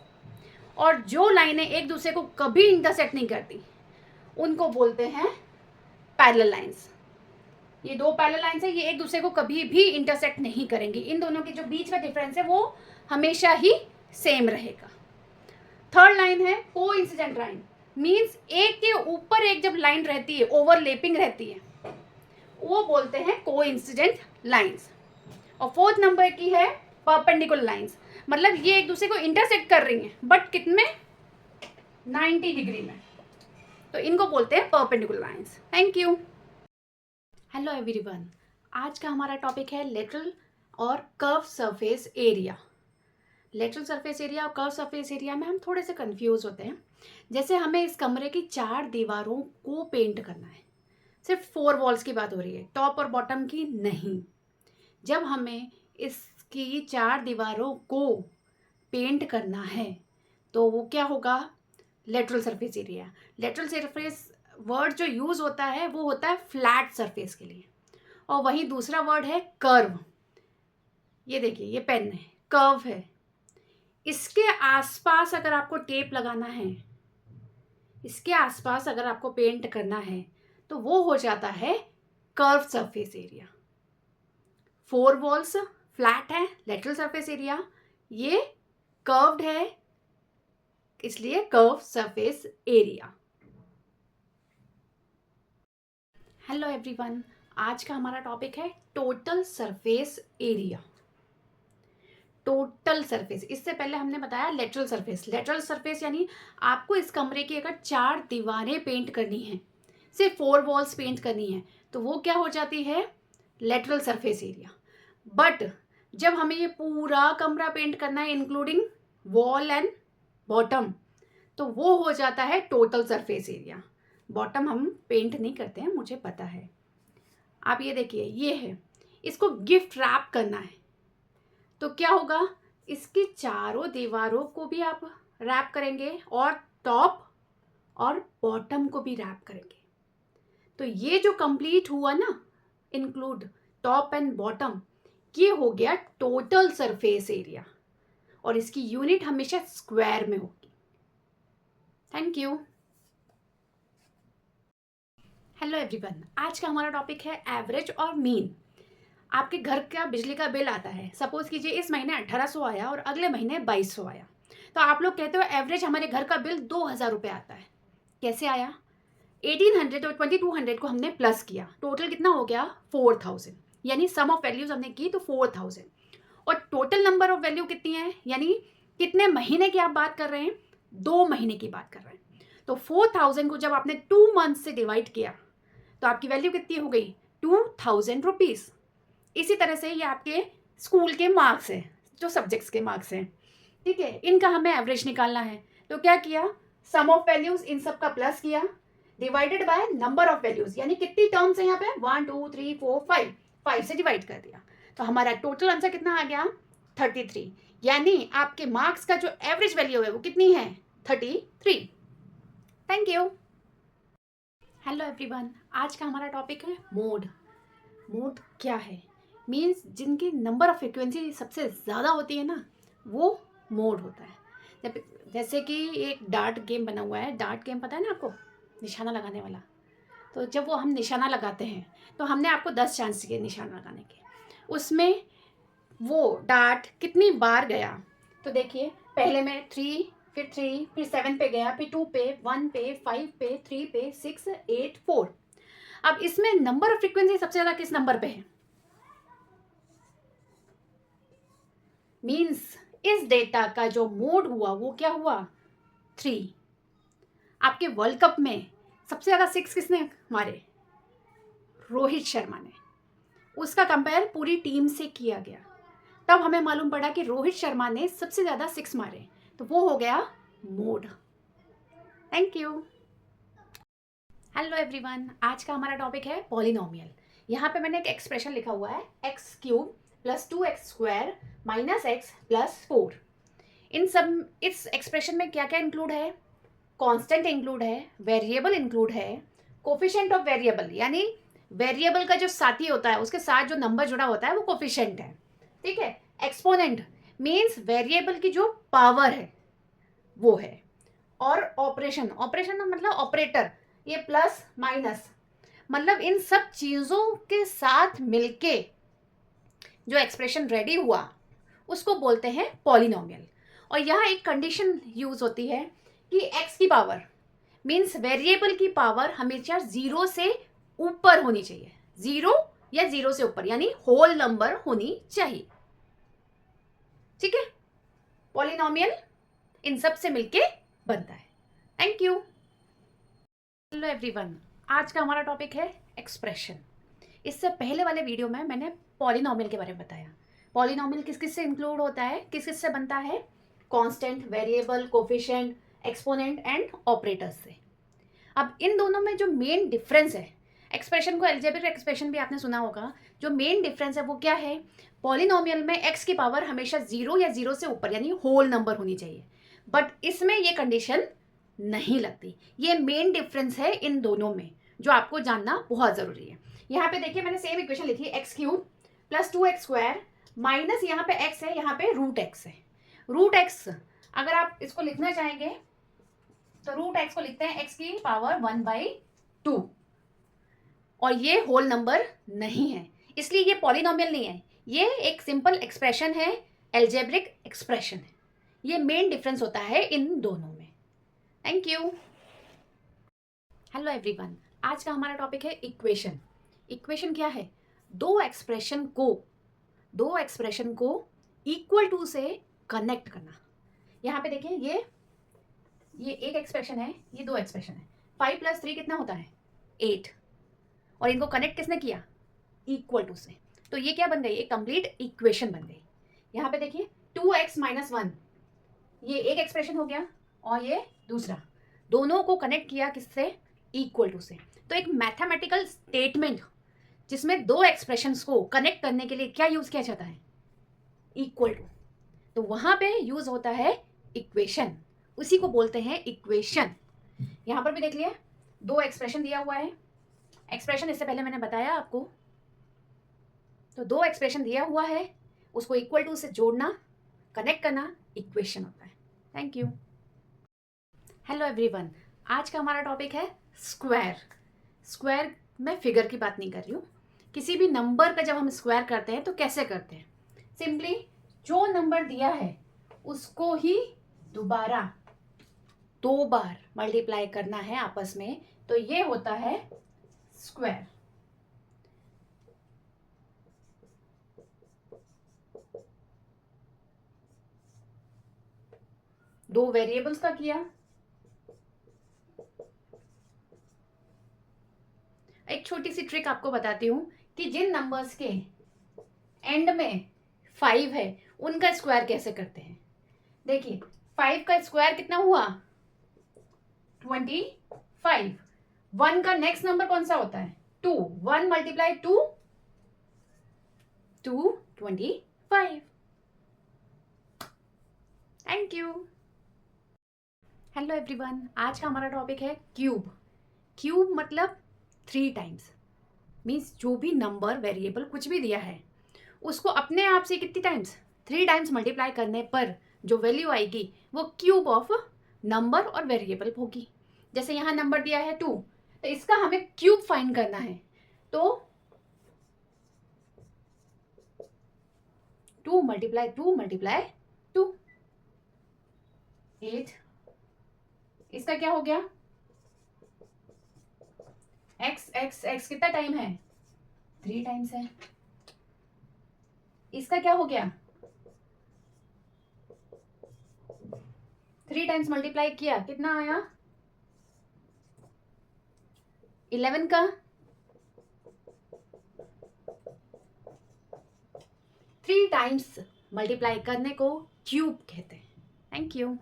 और जो लाइनें एक दूसरे को कभी इंटरसेक्ट नहीं करती उनको बोलते हैं पैरेलल लाइंस। ये दो पैरेलल लाइंस है, ये एक दूसरे को कभी भी इंटरसेक्ट नहीं करेंगी। इन दोनों के जो बीच का डिफरेंस है वो हमेशा ही सेम रहेगा। थर्ड लाइन है कोइंसिडेंट लाइन, मींस एक के ऊपर एक जब लाइन रहती है, ओवरलैपिंग रहती है, वो बोलते हैं कोइंसिडेंट लाइंस। और फोर्थ नंबर की है परपेंडिकुलर लाइंस, मतलब ये एक दूसरे को इंटरसेक्ट कर रही हैं बट कितने? 90 डिग्री में, तो इनको बोलते हैं perpendicular lines. Thank you. Hello everyone, आज का हमारा टॉपिक है लेटरल और curve surface area. Lateral surface area और कर्व सरफेस एरिया में हम थोड़े से कंफ्यूज होते हैं। जैसे हमें इस कमरे की 4 दीवारों को पेंट करना है, सिर्फ 4 वॉल्स की बात हो रही है, टॉप और बॉटम की नहीं। जब हमें इसकी 4 दीवारों को पेंट करना है तो वो क्या होगा? Lateral surface area. Lateral surface word जो यूज़ होता है वो होता है फ्लैट सरफेस के लिए, और वहीं दूसरा वर्ड है कर्व। ये देखिए, ये पेन है, कर्व है। इसके आसपास अगर आपको टेप लगाना है, इसके आसपास अगर आपको पेंट करना है तो वो हो जाता है curve surface area. 4 walls flat है, लेटरल सरफेस एरिया, ये कर्व्ड है, इसलिए curve surface area. Hello everyone, आज का हमारा टॉपिक है total surface area. Total surface, इससे पहले हमने बताया लेटरल सरफेस। लेटरल सरफेस यानी आपको इस कमरे की अगर 4 दीवारें पेंट करनी है, सिर्फ 4 वॉल्स पेंट करनी है, तो वो क्या हो जाती है? Lateral surface area. बट जब हमें ये पूरा कमरा पेंट करना है इंक्लूडिंग वॉल एंड बॉटम, तो वो हो जाता है टोटल सरफेस एरिया। बॉटम हम पेंट नहीं करते हैं, मुझे पता है। आप ये देखिए, ये है, इसको गिफ्ट रैप करना है तो क्या होगा? इसकी चारों दीवारों को भी आप रैप करेंगे और टॉप और बॉटम को भी रैप करेंगे। तो ये जो कंप्लीट हुआ ना, इंक्लूड टॉप एंड बॉटम, ये हो गया टोटल सरफेस एरिया, और इसकी यूनिट हमेशा स्क्वायर में होगी। Thank you. हेलो एवरीवन, आज का हमारा टॉपिक है एवरेज और मीन। आपके घर का बिजली का बिल आता है, सपोज कीजिए इस महीने 1800 आया और अगले महीने 2200 आया, तो आप लोग कहते हो एवरेज हमारे घर का बिल 2000 रुपये आता है। कैसे आया? 1800 और 2200 को हमने प्लस किया, टोटल कितना हो गया 4000, यानी सम ऑफ वैल्यूज हमने की तो 4000। और टोटल नंबर ऑफ वैल्यू कितनी है, यानी कितने महीने की आप बात कर रहे हैं, 2 महीने की बात कर रहे हैं। तो 4000 को जब आपने 2 मंथ से डिवाइड किया तो आपकी वैल्यू कितनी हो गई 2000 रुपीज़। इसी तरह से ये आपके स्कूल के मार्क्स हैं, जो सब्जेक्ट्स के मार्क्स हैं, ठीक है, इनका हमें एवरेज निकालना है। तो क्या किया, सम ऑफ वैल्यूज इन सब का प्लस किया divided by number of values, यानी कितनी टर्म्स है यहाँ पे 1 2 3 4 5, 5 से डिवाइड कर दिया। तो हमारा टोटल आंसर कितना आ गया 33, यानी आपके मार्क्स का जो एवरेज वैल्यू है वो कितनी है 33। Thank you. हेलो एवरीवन, आज का हमारा टॉपिक है मोड। मोड क्या है, मीन्स जिनकी नंबर ऑफ फ्रिक्वेंसी सबसे ज़्यादा होती है ना, वो मोड होता है। जैसे कि एक डार्ट गेम बना हुआ है, डार्ट गेम पता है ना आपको, निशाना लगाने वाला। तो जब वो हम निशाना लगाते हैं तो हमने आपको 10 चांस दिए निशाना लगाने के, उसमें वो डार्ट कितनी बार गया। तो देखिए पहले में 3, फिर 7 पे गया, फिर 2 पे, 1 पे, 5 पे, 3 पे, 6, 8, 4। अब इसमें नंबर ऑफ फ्रीक्वेंसी सबसे ज़्यादा किस नंबर पे है, मीन्स इस डेटा का जो मोड हुआ वो क्या हुआ 3। आपके वर्ल्ड कप में सबसे ज़्यादा 6 किसने मारे, रोहित शर्मा ने। उसका कंपेयर पूरी टीम से किया गया, तब हमें मालूम पड़ा कि रोहित शर्मा ने सबसे ज़्यादा 6 मारे, तो वो हो गया mode. Thank you. Hello everyone, आज का हमारा टॉपिक है पॉलिनोमियल। यहाँ पे मैंने एक एक्सप्रेशन लिखा हुआ है x³ + 2x² - x + 4। इस एक्सप्रेशन में क्या क्या इंक्लूड है, कांस्टेंट इंक्लूड है, वेरिएबल इंक्लूड है, कोफिशिएंट ऑफ वेरिएबल, यानी वेरिएबल का जो साथी होता है उसके साथ जो नंबर जुड़ा होता है वो कोफिशिएंट है, ठीक है। एक्सपोनेंट मीन्स वेरिएबल की जो पावर है वो है, और ऑपरेशन मतलब ऑपरेटर, ये प्लस माइनस, मतलब इन सब चीज़ों के साथ मिलके जो एक्सप्रेशन रेडी हुआ उसको बोलते हैं पॉलिनोमियल। और यहाँ एक कंडीशन यूज होती है कि x की पावर मीन्स वेरिएबल की पावर हमेशा 0 से ऊपर होनी चाहिए, 0 या 0 से ऊपर, यानी होल नंबर होनी चाहिए, ठीक है। पॉलिनोमियल इन सब से मिलके बनता है। Thank you. हेलो एवरीवन, आज का हमारा टॉपिक है एक्सप्रेशन। इससे पहले वाले वीडियो में मैंने पॉलिनोमियल के बारे में बताया। पॉलिनोमियल किस किस से इंक्लूड होता है, किस किस से बनता है, constant, variable, coefficient, exponent and operators से। अब इन दोनों में जो मेन डिफरेंस है, एक्सप्रेशन को अलजेब्रिक एक्सप्रेशन भी आपने सुना होगा, जो मेन डिफरेंस है वो क्या है, पॉलिनोमियल में x की पावर हमेशा 0 या 0 से ऊपर यानी होल नंबर होनी चाहिए, बट इसमें ये कंडीशन नहीं लगती। ये मेन डिफरेंस है इन दोनों में, जो आपको जानना बहुत ज़रूरी है। यहाँ पे देखिए मैंने सेम इक्वेशन लिखी है, x³ + 2x² माइनस यहाँ पे x है, यहाँ पे √x है। √x अगर आप इसको लिखना चाहेंगे तो √x को लिखते हैं x की पावर 1/2, और ये होल नंबर नहीं है, इसलिए ये पॉलिनोमियल नहीं है, ये एक सिंपल एक्सप्रेशन है, अलजेब्रिक एक्सप्रेशन है। ये मेन डिफरेंस होता है इन दोनों में। Thank you. हेलो एवरीवन, आज का हमारा टॉपिक है इक्वेशन। इक्वेशन क्या है, दो एक्सप्रेशन को इक्वल टू से कनेक्ट करना। यहाँ पे देखिए ये एक एक्सप्रेशन है, ये दो एक्सप्रेशन है। 5 + 3 कितना होता है 8, और इनको कनेक्ट किसने किया इक्वल टू से, तो ये क्या बन गई, एक कंप्लीट इक्वेशन बन गई। यहाँ पे देखिए 2x - 1, ये एक एक्सप्रेशन हो गया, और ये दूसरा, दोनों को कनेक्ट किया किससे इक्वल टू से। तो एक मैथमेटिकल स्टेटमेंट जिसमें दो एक्सप्रेशंस को कनेक्ट करने के लिए क्या यूज किया जाता है इक्वल टू, तो वहां पे यूज होता है इक्वेशन, उसी को बोलते हैं इक्वेशन। यहां पर भी देख लिया, दो एक्सप्रेशन दिया हुआ है, एक्सप्रेशन इससे पहले मैंने बताया आपको, तो दो एक्सप्रेशन दिया हुआ है, उसको इक्वल टू से जोड़ना, कनेक्ट करना, इक्वेशन होता है। Thank you. हेलो एवरीवन, आज का हमारा टॉपिक है स्क्वायर। स्क्वायर मैं फिगर की बात नहीं कर रही हूँ, किसी भी नंबर का जब हम स्क्वायर करते हैं तो कैसे करते हैं, सिंपली जो नंबर दिया है उसको ही दोबारा 2 बार मल्टीप्लाई करना है आपस में, तो ये होता है स्क्वायर। दो वेरिएबल्स का किया। एक छोटी सी ट्रिक आपको बताती हूं कि जिन नंबर्स के एंड में 5 है उनका स्क्वायर कैसे करते हैं। देखिए 5 का स्क्वायर कितना हुआ 25। 1 का नेक्स्ट नंबर कौन सा होता है 2। 1 multiply 2 25। Thank you. Hello everyone, आज का हमारा टॉपिक है क्यूब। क्यूब मतलब 3 टाइम्स। मीन्स जो भी नंबर वेरिएबल कुछ भी दिया है उसको अपने आप से कितनी टाइम्स 3 टाइम्स मल्टीप्लाई करने पर जो वैल्यू आएगी वो क्यूब ऑफ नंबर और वेरिएबल होगी। जैसे यहाँ नंबर दिया है 2, तो इसका हमें क्यूब फाइंड करना है। तो 2 मल्टीप्लाई 2 मल्टीप्लाई 2 8। इसका क्या हो गया x x x कितना टाइम है 3 टाइम्स है। इसका क्या हो गया 3 टाइम्स मल्टीप्लाई किया कितना आया 11 का 3 टाइम्स मल्टीप्लाई करने को क्यूब कहते हैं। Thank you.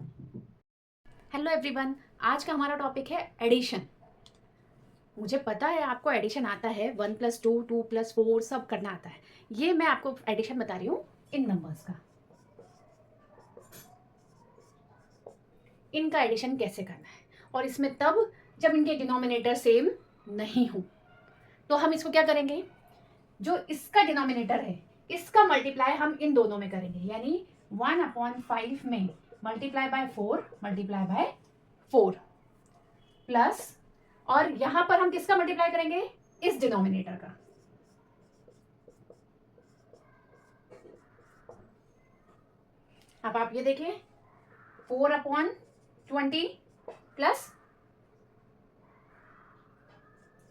हेलो एवरीवन, आज का हमारा टॉपिक है एडिशन। मुझे पता है आपको एडिशन आता है 1 + 2 2 + 4 सब करना आता है। ये मैं आपको एडिशन बता रही हूँ इन नंबर्स का। इनका एडिशन कैसे करना है और इसमें तब जब इनके डिनोमिनेटर सेम नहीं हो। तो हम इसको क्या करेंगे जो इसका डिनोमिनेटर है इसका मल्टीप्लाई हम इन दोनों में करेंगे, यानी 1/5 में multiply by 4 multiply by 4 plus, और यहां पर हम किसका मल्टीप्लाई करेंगे इस डिनोमिनेटर का। अब आप ये देखिए 4/20 प्लस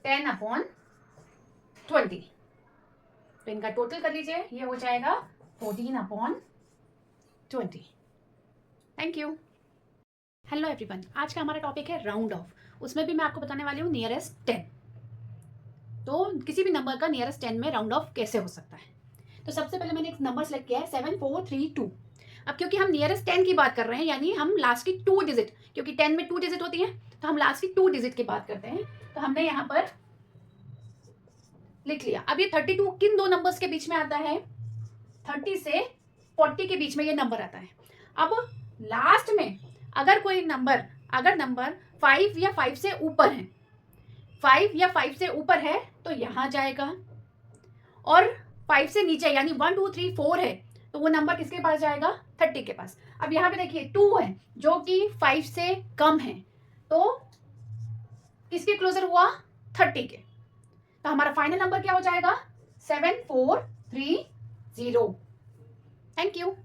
10/20, तो इनका टोटल कर लीजिए, ये हो जाएगा 14/20। Thank you. हेलो एवरीवन, आज का हमारा टॉपिक है राउंड ऑफ। उसमें भी मैं आपको बताने वाली हूँ नियरेस्ट 10। तो किसी भी नंबर का नियरेस्ट 10 में राउंड ऑफ कैसे हो सकता है। तो सबसे पहले मैंने एक नंबर सेलेक्ट किया है 7432। अब क्योंकि हम नियरेस्ट 10 की बात कर रहे हैं, यानी हम लास्ट की 2 डिजिट, क्योंकि 10 में 2 डिजिट होती है तो हम लास्ट की 2 डिजिट की बात करते हैं, तो हमने यहाँ पर लिख लिया। अब ये 32 किन दो नंबर्स के बीच में आता है 30 से 40 के बीच में ये नंबर आता है। अब लास्ट में अगर कोई नंबर, अगर नंबर 5 या 5 से ऊपर है, 5 या 5 से ऊपर है तो यहां जाएगा, और 5 से नीचे यानी 1 2 3 4 है तो वो नंबर किसके पास जाएगा 30 के पास। अब यहाँ पे देखिए 2 है जो कि 5 से कम है, तो किसके क्लोजर हुआ 30 के, तो हमारा फाइनल नंबर क्या हो जाएगा 7430। Thank you.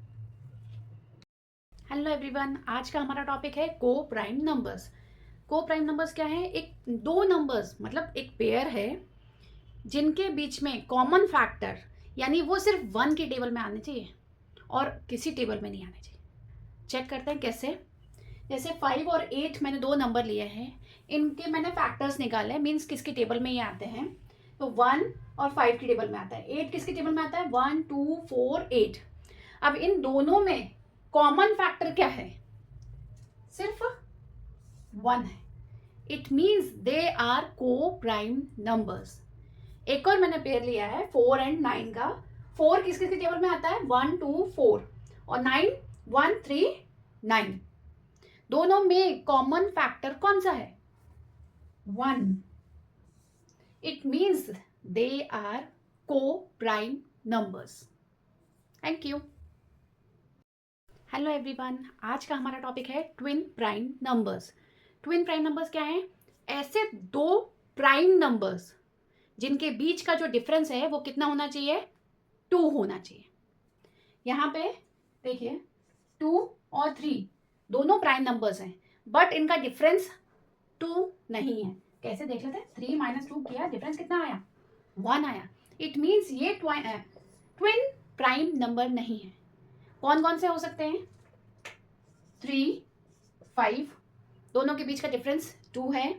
हेलो एवरीवन, आज का हमारा टॉपिक है को प्राइम नंबर्स। को प्राइम नंबर्स क्या है, एक दो नंबर्स मतलब एक पेयर है जिनके बीच में कॉमन फैक्टर, यानी वो सिर्फ 1 के टेबल में आने चाहिए और किसी टेबल में नहीं आने चाहिए। चेक करते हैं कैसे। जैसे 5 और 8 मैंने दो नंबर लिए हैं, इनके मैंने फैक्टर्स निकाले, मीन्स किसके टेबल में ये आते हैं, तो 1 और 5 की टेबल में आता है। 8 किसके टेबल में आता है 1 2 4 8। अब इन दोनों में कॉमन फैक्टर क्या है सिर्फ 1 है। इट मीन्स दे आर को प्राइम नंबर्स। एक और मैंने पेयर लिया है 4 और 9 का। 4 किस किसके टेबल में आता है 1 2 4 और 9 1 3 9। दोनों में कॉमन फैक्टर कौन सा है 1। इट मीन्स दे आर को prime numbers. Thank you. Hello everyone, आज का हमारा टॉपिक है twin prime numbers. Twin prime numbers क्या हैं, ऐसे दो प्राइम नंबर्स जिनके बीच का जो डिफरेंस है वो कितना होना चाहिए 2 होना चाहिए। यहाँ पे देखिए 2 और 3 दोनों प्राइम नंबर्स हैं, बट इनका डिफरेंस 2 नहीं है, कैसे देख लेते हैं, 3 माइनस 2 किया, डिफरेंस कितना आया, 1 आया। इट मीन्स ये ट्विन प्राइम नंबर नहीं है। कौन कौन से हो सकते हैं, 3, 5, दोनों के बीच का डिफरेंस 2 है,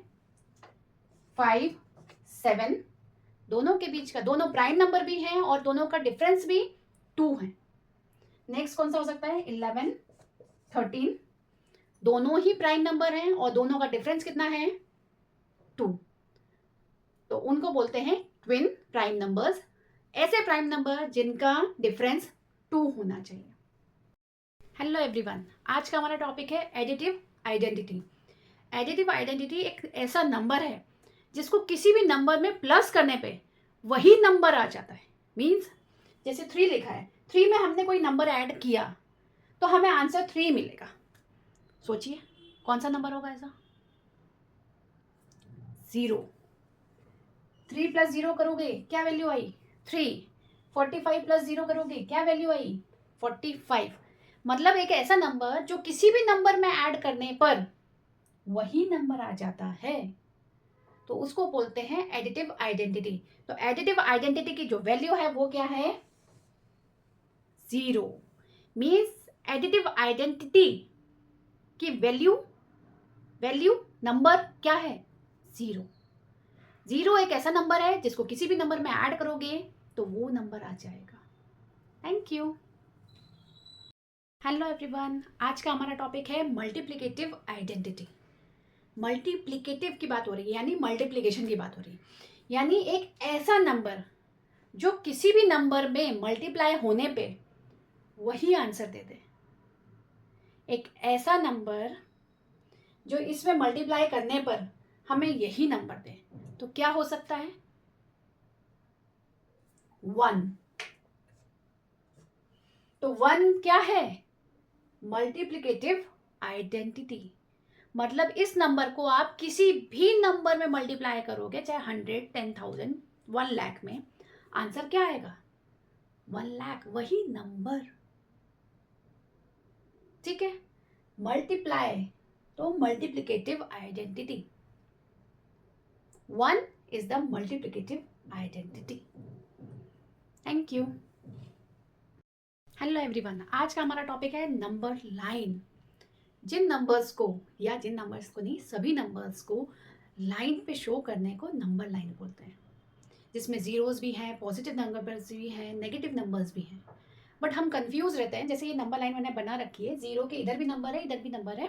5, 7, दोनों के बीच का, दोनों प्राइम नंबर भी हैं और दोनों का डिफरेंस भी 2 है। नेक्स्ट कौन सा हो सकता है, 11, 13, दोनों ही प्राइम नंबर हैं और दोनों का डिफरेंस कितना है, 2। तो उनको बोलते हैं ट्विन प्राइम नंबर्स, ऐसे प्राइम नंबर जिनका डिफरेंस 2 होना चाहिए। हेलो एवरीवन, आज का हमारा टॉपिक है एडिटिव आइडेंटिटी। एडिटिव आइडेंटिटी एक ऐसा नंबर है जिसको किसी भी नंबर में प्लस करने पे वही नंबर आ जाता है। मीन्स जैसे 3 लिखा है, 3 में हमने कोई नंबर ऐड किया तो हमें आंसर 3 मिलेगा। सोचिए कौन सा नंबर होगा ऐसा, 0। 3 प्लस 0 करोगे क्या वैल्यू आई, 3। 45 प्लस 0 करोगे क्या वैल्यू आई, 45। मतलब एक ऐसा नंबर जो किसी भी नंबर में ऐड करने पर वही नंबर आ जाता है, तो उसको बोलते हैं एडिटिव आइडेंटिटी। तो एडिटिव आइडेंटिटी की जो वैल्यू है वो क्या है, 0। मीन्स एडिटिव आइडेंटिटी की वैल्यू नंबर क्या है, 0। 0 एक ऐसा नंबर है जिसको किसी भी नंबर में ऐड करोगे तो वो नंबर आ जाएगा। Thank you. हेलो एवरीवन, आज का हमारा टॉपिक है मल्टीप्लिकेटिव आइडेंटिटी। मल्टीप्लिकेटिव की बात हो रही है, यानी मल्टीप्लिकेशन की बात हो रही है, यानी एक ऐसा नंबर जो किसी भी नंबर में मल्टीप्लाई होने पे वही आंसर दे दे। एक ऐसा नंबर जो इसमें मल्टीप्लाई करने पर हमें यही नंबर दे, तो क्या हो सकता है, 1। तो 1 क्या है, मल्टीप्लिकेटिव आइडेंटिटी। मतलब इस नंबर को आप किसी भी नंबर में मल्टीप्लाई करोगे, चाहे 100, 10,000, 1 लाख में, आंसर क्या आएगा, 1 लाख, वही नंबर। ठीक है, मल्टीप्लाई तो multiplicative identity, 1 is the multiplicative identity. Thank you. Hello everyone, आज का हमारा टॉपिक है नंबर लाइन। जिन नंबर्स को, या जिन नंबर्स को नहीं, सभी नंबर्स को लाइन पे शो करने को नंबर लाइन बोलते हैं, जिसमें जीरोस भी हैं, पॉजिटिव नंबर्स भी हैं, नेगेटिव नंबर्स भी हैं। बट हम कंफ्यूज रहते हैं, जैसे ये नंबर लाइन मैंने बना रखी है, 0 के इधर भी नंबर है, इधर भी नंबर है,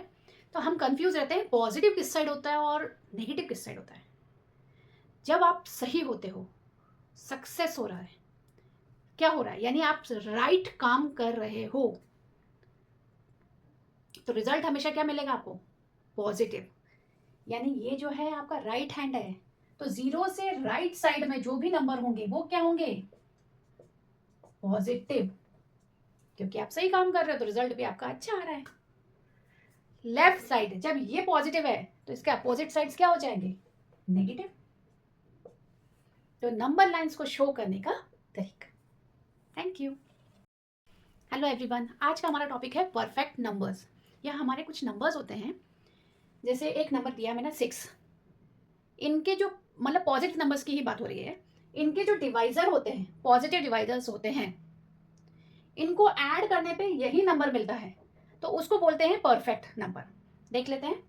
तो हम कंफ्यूज रहते हैं पॉजिटिव किस साइड होता है और नेगेटिव किस साइड होता है। जब आप सही होते हो, सक्सेस हो रहा है, क्या हो रहा है, यानी आप राइट काम कर रहे हो, तो रिजल्ट हमेशा क्या मिलेगा आपको, पॉजिटिव। यानी ये जो है आपका राइट हैंड है, तो 0 से राइट साइड में जो भी नंबर होंगे वो क्या होंगे, पॉजिटिव, क्योंकि आप सही काम कर रहे हो तो रिजल्ट भी आपका अच्छा आ रहा है। लेफ्ट साइड जब ये पॉजिटिव है तो इसके अपोजिट साइड्स क्या हो जाएंगे, नेगेटिव। तो नंबर लाइंस को शो करने का तरीका। Thank you. हेलो एवरीवन, आज का हमारा टॉपिक है परफेक्ट नंबर्स। या हमारे कुछ नंबर्स होते हैं, जैसे एक नंबर दिया मैंने 6, इनके जो, मतलब पॉजिटिव नंबर्स की ही बात हो रही है, इनके जो डिवाइजर होते हैं, पॉजिटिव डिवाइजर्स होते हैं, इनको ऐड करने पे यही नंबर मिलता है, तो उसको बोलते हैं परफेक्ट नंबर। देख लेते हैं,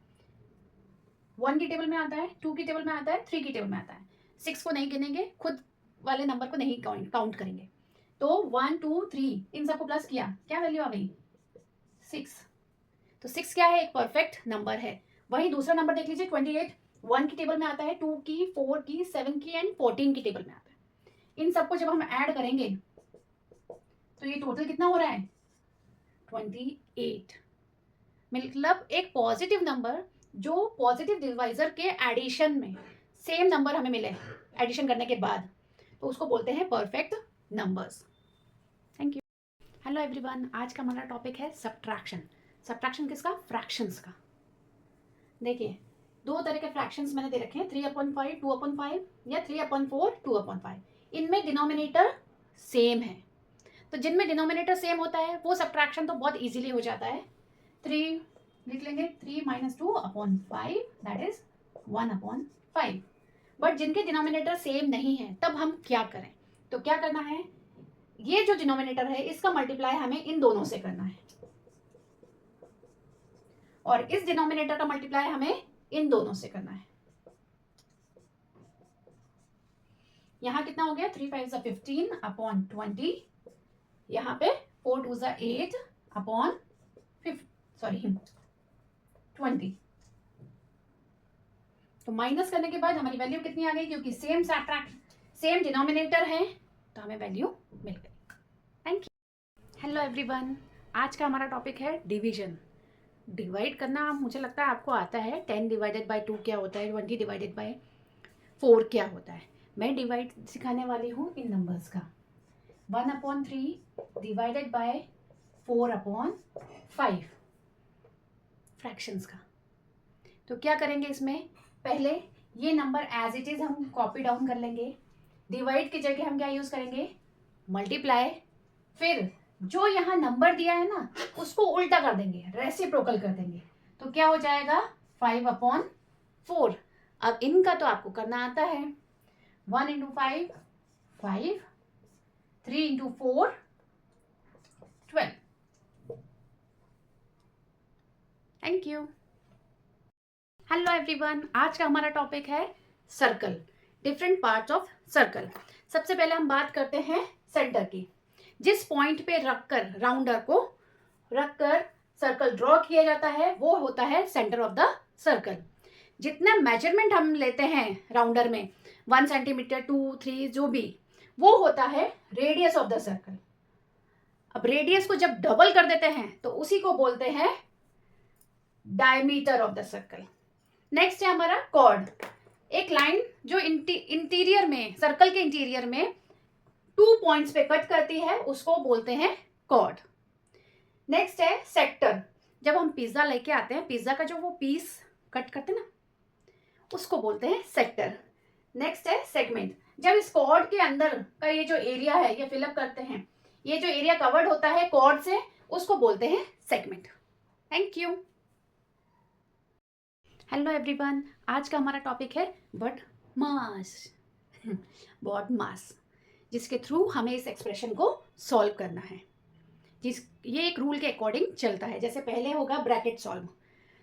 1 की टेबल में आता है, 2 की टेबल में आता है, 3 की टेबल में आता है। 6 को नहीं गिनेंगे, खुद वाले नंबर को नहीं काउंट करेंगे। तो 1, 2, 3 इन सबको प्लस किया, क्या वैल्यू आ गई, 6। तो 6 क्या है, एक परफेक्ट नंबर है। वही दूसरा नंबर देख लीजिए, 28, 1 की टेबल में आता है, 2 की, 4 की, 7 की एंड 14 की टेबल में आता है। इन सबको जब हम ऐड करेंगे तो ये टोटल कितना हो रहा है, 28। मतलब एक पॉजिटिव नंबर जो पॉजिटिव डिवाइजर के एडिशन में सेम नंबर हमें मिले एडिशन करने के बाद, तो उसको बोलते हैं perfect numbers. Thank you. Hello everyone, आज का हमारा टॉपिक है सब्ट्रैक्शन। सब्ट्रैक्शन किसका, फ्रैक्शंस का। देखिए, 2 तरह के फ्रैक्शंस मैंने दे रखे हैं, 3/5, 2/5 या 3/4, 2/5। इनमें डिनोमिनेटर सेम है, तो जिनमें डिनोमिनेटर सेम होता है वो सब्ट्रैक्शन तो बहुत इजीली हो जाता है। 3 लिख लेंगे, 3 - 2/5 दैट इज 1/5। 5, बट जिनके डिनोमिनेटर सेम नहीं है तब हम क्या करें? तो क्या करना है, ये जो डिनोमिनेटर है इसका मल्टीप्लाई हमें इन दोनों से करना है और इस डिनोमिनेटर का मल्टीप्लाई हमें इन दोनों से करना है। यहां कितना हो गया, 3 5 15 अपॉन 20, यहाँ पे 4 2 8 अपॉन 20। तो माइनस करने के बाद हमारी वैल्यू कितनी आ गई, क्योंकि सेम डिनोमिनेटर है तो हमें वैल्यू मिल गई। Thank you. हेलो एवरीवन, आज का हमारा टॉपिक है डिवीजन। डिवाइड करना मुझे लगता है आपको आता है। 10 डिवाइडेड बाय 2 क्या होता है, 20 डिवाइडेड बाय 4 क्या होता है। मैं डिवाइड सिखाने वाली हूँ इन नंबर्स का। 1/3 डिवाइडेड बाय 4/5 फ्रैक्शंस का। तो क्या करेंगे इसमें, पहले ये नंबर एज इट इज हम कॉपी डाउन कर लेंगे। डिवाइड की जगह हम क्या यूज करेंगे, मल्टीप्लाई। फिर जो यहाँ नंबर दिया है ना उसको उल्टा कर देंगे, रेसिप्रोकल कर देंगे। तो क्या हो जाएगा, 5/4। अब इनका तो आपको करना आता है। 1 × 5 5, 3 × 4 12। Thank you. हेलो एवरीवन, आज का हमारा टॉपिक है circle, different parts of circle. सबसे पहले हम बात करते हैं सेंटर की। जिस पॉइंट पे रखकर राउंडर को रखकर सर्कल ड्रॉ किया जाता है वो होता है सेंटर ऑफ द सर्कल। जितना मेजरमेंट हम लेते हैं राउंडर में, 1 सेंटीमीटर 2 3 जो भी, वो होता है रेडियस ऑफ द सर्कल। अब रेडियस को जब डबल कर देते हैं तो उसी को बोलते हैं diameter of the circle. Next है हमारा कॉर्ड। एक लाइन जो इंटीरियर में, सर्कल के इंटीरियर में 2 पॉइंट्स पे कट करती है उसको बोलते हैं कॉर्ड। नेक्स्ट है सेक्टर। जब हम पिज्जा लेके आते हैं, पिज्जा का जो वो पीस कट करते हैं ना, उसको बोलते हैं सेक्टर। नेक्स्ट है सेगमेंट। जब इस कॉर्ड के अंदर का ये जो एरिया है ये फिलअप करते हैं, ये जो एरिया कवर्ड होता है कॉर्ड से, उसको बोलते हैं segment. Thank you. Hello everyone, आज का हमारा टॉपिक है बट मास बॉड मास, जिसके थ्रू हमें इस एक्सप्रेशन को सॉल्व करना है। ये एक रूल के अकॉर्डिंग चलता है। जैसे पहले होगा ब्रैकेट सॉल्व,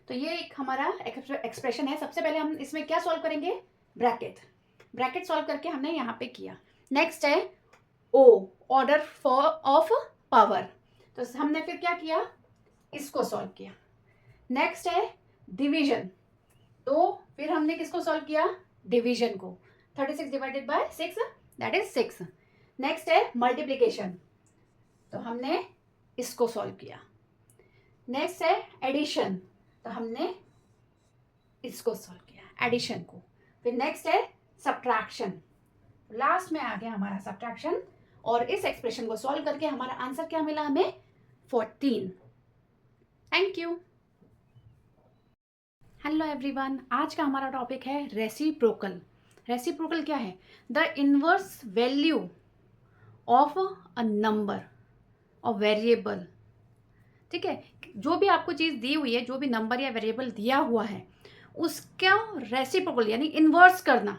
तो ये एक हमारा एक्सप्रेशन है। सबसे पहले हम इसमें क्या सॉल्व करेंगे, ब्रैकेट सॉल्व करके हमने यहाँ पे किया। नेक्स्ट है ओ, ऑर्डर फॉर ऑफ पावर, तो हमने फिर क्या किया, इसको सॉल्व किया। नेक्स्ट है डिवीजन, तो फिर हमने किसको सॉल्व किया, डिवीजन को। 36 divided by 6 that is 6। Next है मल्टीप्लिकेशन, तो हमने इसको सॉल्व किया। नेक्स्ट है एडिशन, तो हमने इसको सॉल्व किया, एडिशन को। फिर नेक्स्ट है सब्ट्रैक्शन, लास्ट में आ गया हमारा सब्ट्रैक्शन। और इस एक्सप्रेशन को सॉल्व करके हमारा आंसर क्या मिला हमें, 14। Thank you. हेलो एवरीवन, आज का हमारा टॉपिक है रेसिप्रोकल। रेसिप्रोकल क्या है, the inverse value of a number और वेरिएबल। ठीक है, जो भी आपको चीज़ दी हुई है, जो भी नंबर या वेरिएबल दिया हुआ है, उसका रेसिप्रोकल यानी इन्वर्स करना।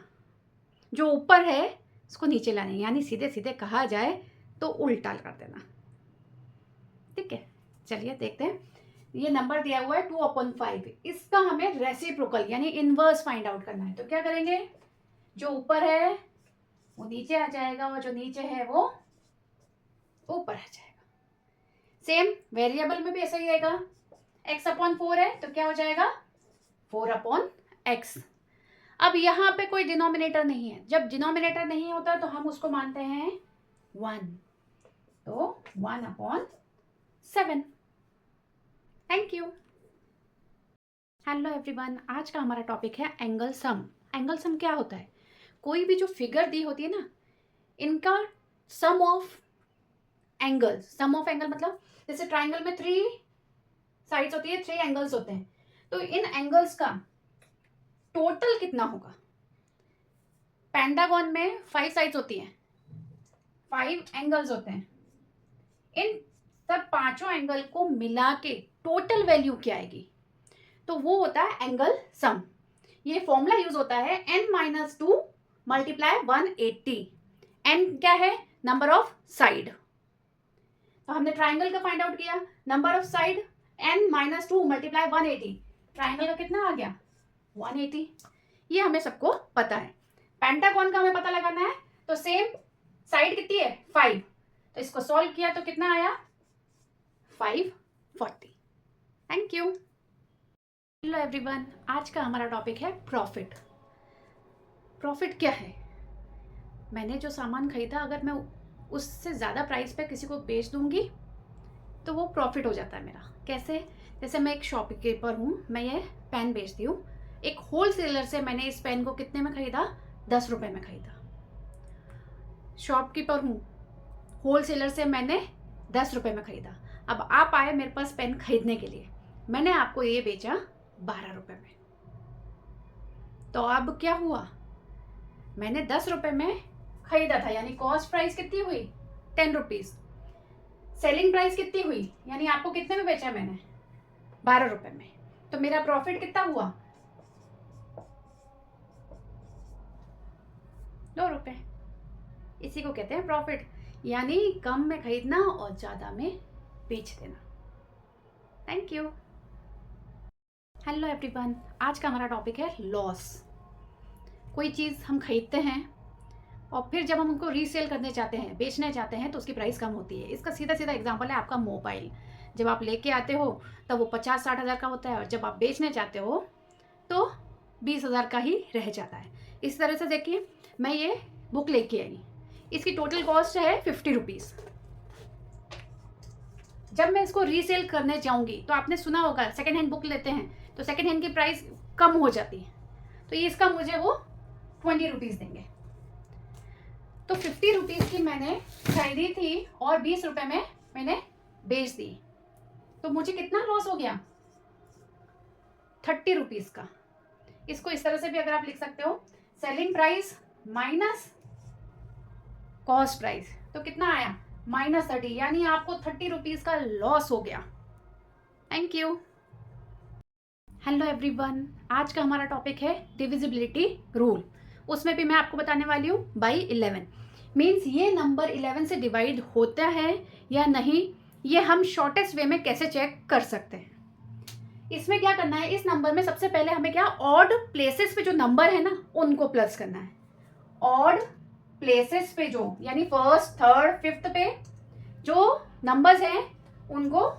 जो ऊपर है उसको नीचे लाना, यानी सीधे सीधे कहा जाए तो उल्टा कर देना। ठीक है, चलिए देखते हैं। ये नंबर दिया हुआ है 2/5, इसका हमें रेसिप्रोकल यानी इन्वर्स फाइंड आउट करना है। तो क्या करेंगे, जो ऊपर है वो नीचे आ जाएगा और जो नीचे है वो ऊपर आ जाएगा। सेम वेरिएबल में भी ऐसा ही रहेगा। x/4 है तो क्या हो जाएगा, 4/x। अब यहाँ पे कोई डिनोमिनेटर नहीं है। जब डिनोमिनेटर नहीं होता तो हम उसको मानते हैं 1, तो 1/7। Thank you. हेलो एवरीवन, आज का हमारा टॉपिक है एंगल सम। एंगल सम क्या होता है, कोई भी जो फिगर दी होती है ना, इनका sum of angle. Sum of angle मतलब जैसे ट्राइंगल में 3 साइड्स होती है, 3 एंगल्स होते हैं, तो इन एंगल्स का टोटल कितना होगा। पेंटागन में 5 साइड्स होती हैं, 5 एंगल्स होते हैं। इन सब 5 एंगल को मिला के टोटल वैल्यू क्या आएगी, तो वो होता है एंगल सम। ये फॉर्मूला यूज होता है n-2 मल्टीप्लाई 180। n क्या है? Number of side. तो हमने ट्राइंगल का फाइंड आउट किया, number of side n-2 multiply 180, triangle का कितना आ गया? 180। ये हमें सबको पता है। पेंटागन का हमें पता लगाना है, तो सेम साइड कितनी है? 5। तो इसको सॉल्व किया तो कितना आया? 540। Thank you. हेलो एवरीवन, आज का हमारा टॉपिक है प्रॉफिट। प्रॉफिट क्या है? मैंने जो सामान खरीदा, अगर मैं उससे ज़्यादा प्राइस पे किसी को बेच दूंगी तो वो प्रॉफिट हो जाता है मेरा। कैसे? जैसे मैं एक शॉपकीपर हूँ, मैं ये पेन बेचती हूँ। एक होलसेलर से मैंने इस पेन को कितने में खरीदा? 10 रुपये में खरीदा। शॉपकीपर हूँ, होलसेलर से मैंने 10 रुपये में खरीदा। अब आप आए मेरे पास पेन खरीदने के लिए, मैंने आपको ये बेचा 12 रुपये में। तो अब क्या हुआ? मैंने 10 रुपये में खरीदा था, यानी कॉस्ट प्राइस कितनी हुई? 10 रुपीज़। सेलिंग प्राइस कितनी हुई? यानी आपको कितने में बेचा मैंने? 12 रुपये में। तो मेरा प्रॉफिट कितना हुआ? 2 रुपये। इसी को कहते हैं प्रॉफिट, यानी कम में खरीदना और ज़्यादा में बेच देना। Thank you. हेलो एवरीवन, आज का हमारा टॉपिक है लॉस। कोई चीज़ हम खरीदते हैं और फिर जब हम उनको रीसेल करने चाहते हैं, बेचने चाहते हैं, तो उसकी प्राइस कम होती है। इसका सीधा सीधा एग्जांपल है आपका मोबाइल। जब आप लेके आते हो तब वो 50-60 हज़ार का होता है, और जब आप बेचने चाहते हो तो 20 हज़ार का ही रह जाता है। इस तरह से देखिए, मैं ये बुक लेके आई, इसकी टोटल कॉस्ट है 50 रुपीज़। जब मैं इसको रीसेल करने जाऊंगी तो आपने सुना होगा सेकेंड हैंड बुक लेते हैं तो सेकेंड हैंड की प्राइस कम हो जाती है, तो ये इसका मुझे वो 20 रुपीज़ देंगे। तो 50 रुपीज़ की मैंने खरीदी थी और 20 रुपये में मैंने बेच दी, तो मुझे कितना लॉस हो गया? 30 रुपीज़ का। इसको इस तरह से भी अगर आप लिख सकते हो, selling price minus cost price, तो कितना आया? -30, यानी आपको 30 रुपीज़ का लॉस हो गया। Thank you. हेलो एवरीवन, आज का हमारा टॉपिक है डिविजिबिलिटी रूल। उसमें भी मैं आपको बताने वाली हूँ बाई 11। मीन्स ये नंबर 11 से डिवाइड होता है या नहीं, ये हम शॉर्टेस्ट वे में कैसे चेक कर सकते हैं। इसमें क्या करना है, इस नंबर में सबसे पहले हमें क्या, ऑड प्लेसेस पे जो नंबर है ना उनको प्लस करना है। ऑड प्लेसेस पे जो, यानी फर्स्ट, थर्ड, फिफ्थ पे जो नंबर्स हैं उनको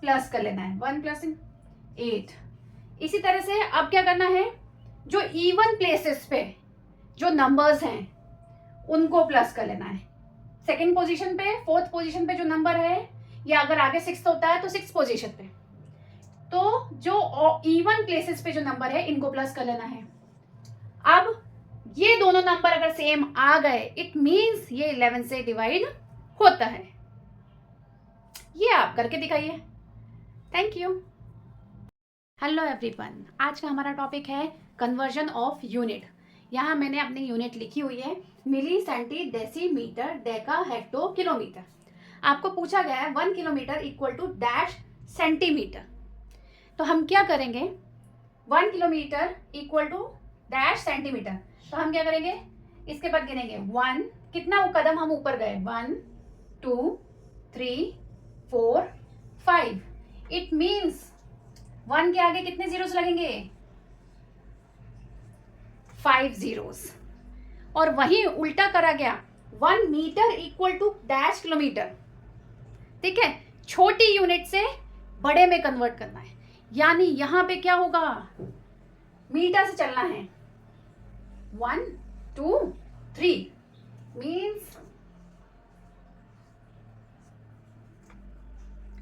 प्लस कर लेना है। 1 + 8। इसी तरह से अब क्या करना है, जो इवन प्लेसेस पे जो नंबर्स हैं उनको प्लस कर लेना है। सेकंड पोजीशन पे, फोर्थ पोजीशन पे जो नंबर है, या अगर आगे 6 होता है तो 6 पोजीशन पे, तो जो इवन प्लेसेस पे जो नंबर है इनको प्लस कर लेना है। अब ये दोनों नंबर अगर सेम आ गए, इट मींस ये 11 से डिवाइड होता है। ये आप करके दिखाइए। Thank you. हेलो एवरीवन, आज का हमारा टॉपिक है कन्वर्जन ऑफ यूनिट। यहाँ मैंने अपनी यूनिट लिखी हुई है milli, centi, decimetre, deca, hecto, kilometre. आपको पूछा गया है 1 kilometre equal to dash centimetre. तो हम क्या करेंगे, 1 kilometre equal to dash centimetre, तो हम क्या करेंगे, इसके बाद गिनेंगे 1, कितना वो कदम हम ऊपर गए, 1 2 3 4 5। इट मीन्स 1 के आगे कितने जीरोस लगेंगे? 5 जीरोस। और वहीं उल्टा करा गया, 1 metre equal to dash kilometre. ठीक है, छोटी यूनिट से बड़े में कन्वर्ट करना है, यानी यहां पे क्या होगा, मीटर से चलना है। 1 2 3 मीन्स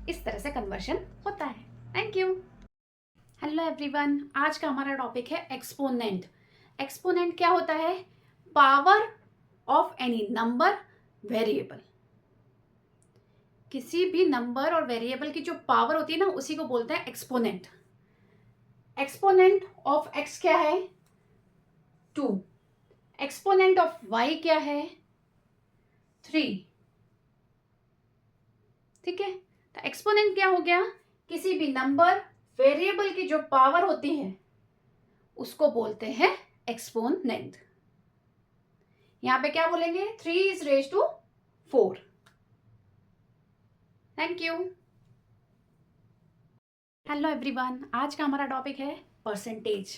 इस तरह से कन्वर्शन होता है। Thank you. हेलो एवरीवन, आज का हमारा टॉपिक है एक्सपोनेंट। एक्सपोनेंट क्या होता है? Power of any number variable. किसी भी नंबर और वेरिएबल की जो पावर होती है ना, उसी को बोलते हैं एक्सपोनेंट। एक्सपोनेंट ऑफ एक्स क्या है? 2। एक्सपोनेंट ऑफ वाई क्या है? 3। ठीक है, तो एक्सपोनेंट क्या हो गया, किसी भी नंबर वेरिएबल की जो पावर होती है उसको बोलते हैं एक्सपोनेंट। यहां पे क्या बोलेंगे, 3 is raised to 4। Thank you. Hello everyone, आज का हमारा टॉपिक है परसेंटेज।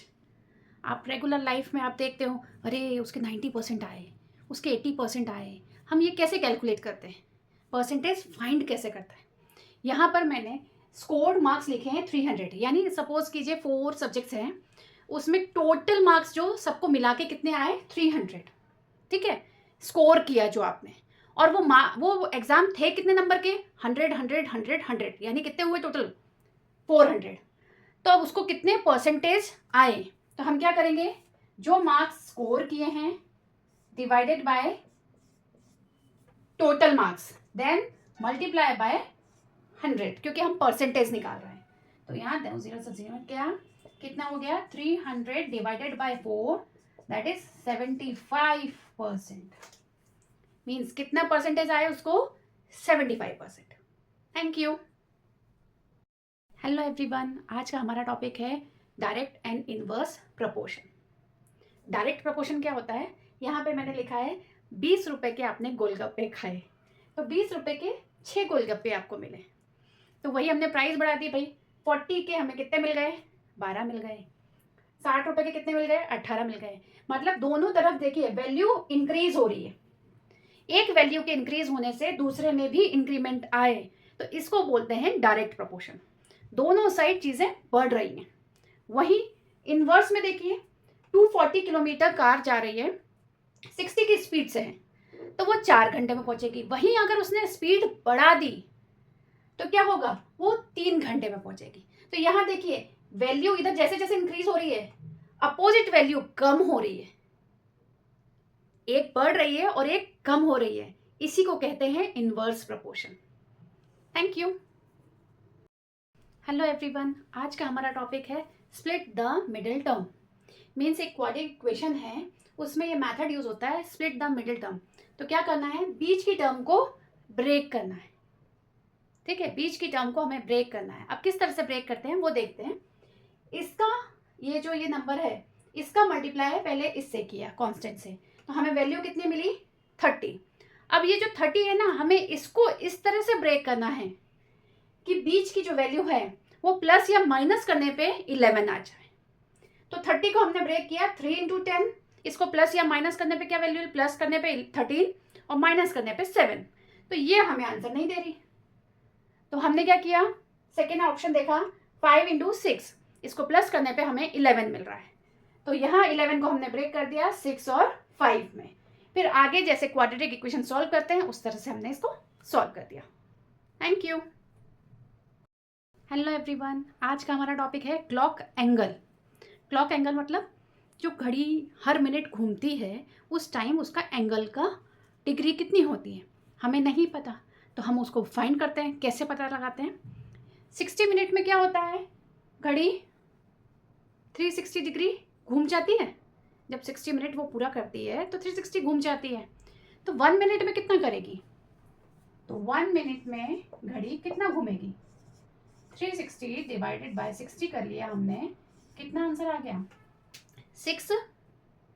आप रेगुलर लाइफ में आप देखते हो, अरे उसके 90% आए, उसके 80% आए, हम ये कैसे कैलकुलेट करते हैं, परसेंटेज फाइंड कैसे करते हैं। यहाँ पर मैंने स्कोर्ड मार्क्स लिखे हैं 300, यानी सपोज कीजिए 4 सब्जेक्ट्स हैं, उसमें टोटल मार्क्स जो सबको मिला के कितने आए, 300। ठीक है, स्कोर किया जो आपने, और वो एग्जाम थे कितने नंबर के, 100 100 100 100, यानी कितने हुए टोटल, 400। तो अब उसको कितने परसेंटेज आए, तो हम क्या करेंगे, जो मार्क्स स्कोर किए हैं divided by total marks, then multiply by 100, क्योंकि हम परसेंटेज निकाल रहे हैं। तो यहाँ 0 से 0 क्या, कितना हो गया, 300 divided by 4, that is 75%। Means कितना परसेंटेज आया उसको, 75%। Thank you. हेलो एवरीवन, आज का हमारा टॉपिक है direct and inverse proportion. Direct proportion क्या होता है, यहाँ पे मैंने लिखा है 20 रुपए के आपने गोलगप्पे खाए, तो 20 रुपए के 6 गोलगप्पे आपको मिले, तो वही हमने प्राइस बढ़ा दी भाई, 40 के हमें कितने मिल गए, 12 मिल गए। 60 रुपए के कितने मिल गए, 18 मिल गए। मतलब दोनों तरफ देखिए वैल्यू इंक्रीज हो रही है, एक वैल्यू के इंक्रीज होने से दूसरे में भी इंक्रीमेंट आए, तो इसको बोलते हैं डायरेक्ट प्रपोर्शन। दोनों साइड चीजें बढ़ रही हैं। वहीं इनवर्स में देखिए 240 किलोमीटर कार जा रही है, 60 की स्पीड से है, तो वो 4 घंटे में पहुंचेगी। वहीं अगर उसने स्पीड बढ़ा दी तो क्या होगा, वो 3 घंटे में पहुंचेगी। तो यहां देखिए वैल्यू इधर जैसे जैसे इंक्रीज हो रही है, अपोजिट वैल्यू कम हो रही है, एक बढ़ रही है और एक कम हो रही है, इसी को कहते हैं inverse proportion. Thank you. Hello everyone, आज का हमारा टॉपिक है split the middle term. Means एक क्वाड्रेटिक इक्वेशन है, उसमें ये मेथड यूज होता है स्प्लिट द मिडिल टर्म। तो क्या करना है, बीच की टर्म को ब्रेक करना है। ठीक है, बीच की टर्म को हमें ब्रेक करना है। अब किस तरह से ब्रेक करते हैं वो देखते हैं। इसका ये जो ये नंबर है, इसका मल्टीप्लाई है पहले इससे किया कांस्टेंट से, तो हमें वैल्यू कितनी मिली, 30। अब ये जो 30 है ना, हमें इसको इस तरह से ब्रेक करना है कि बीच की जो वैल्यू है वो प्लस या माइनस करने पे 11 आ जाए। तो 30 को हमने ब्रेक किया 3 × 10, इसको प्लस या माइनस करने पे क्या वैल्यू, प्लस करने पे 13 और माइनस करने पे 7। तो ये हमें आंसर नहीं दे रही, तो हमने क्या किया, सेकेंड ऑप्शन देखा 5 × 6, इसको प्लस करने पे हमें 11 मिल रहा है। तो यहाँ 11 को हमने ब्रेक कर दिया 6 और 5 में। फिर आगे जैसे क्वाड्रेटिक इक्वेशन सॉल्व करते हैं उस तरह से हमने इसको सॉल्व कर दिया। Thank you. हेलो एवरीवन, आज का हमारा टॉपिक है क्लॉक एंगल। क्लॉक एंगल मतलब जो घड़ी हर मिनट घूमती है उस टाइम उसका एंगल का डिग्री कितनी होती है, हमें नहीं पता, तो हम उसको फाइंड करते हैं। कैसे पता लगाते हैं, 60 मिनट में क्या होता है, घड़ी 360 डिग्री घूम जाती है। जब 60 मिनट वो पूरा करती है तो 360 घूम जाती है। तो 1 मिनट में कितना करेगी, तो 1 मिनट में घड़ी कितना घूमेगी, 360 डिवाइडेड बाय 60 कर लिया हमने, कितना आंसर आ गया, 6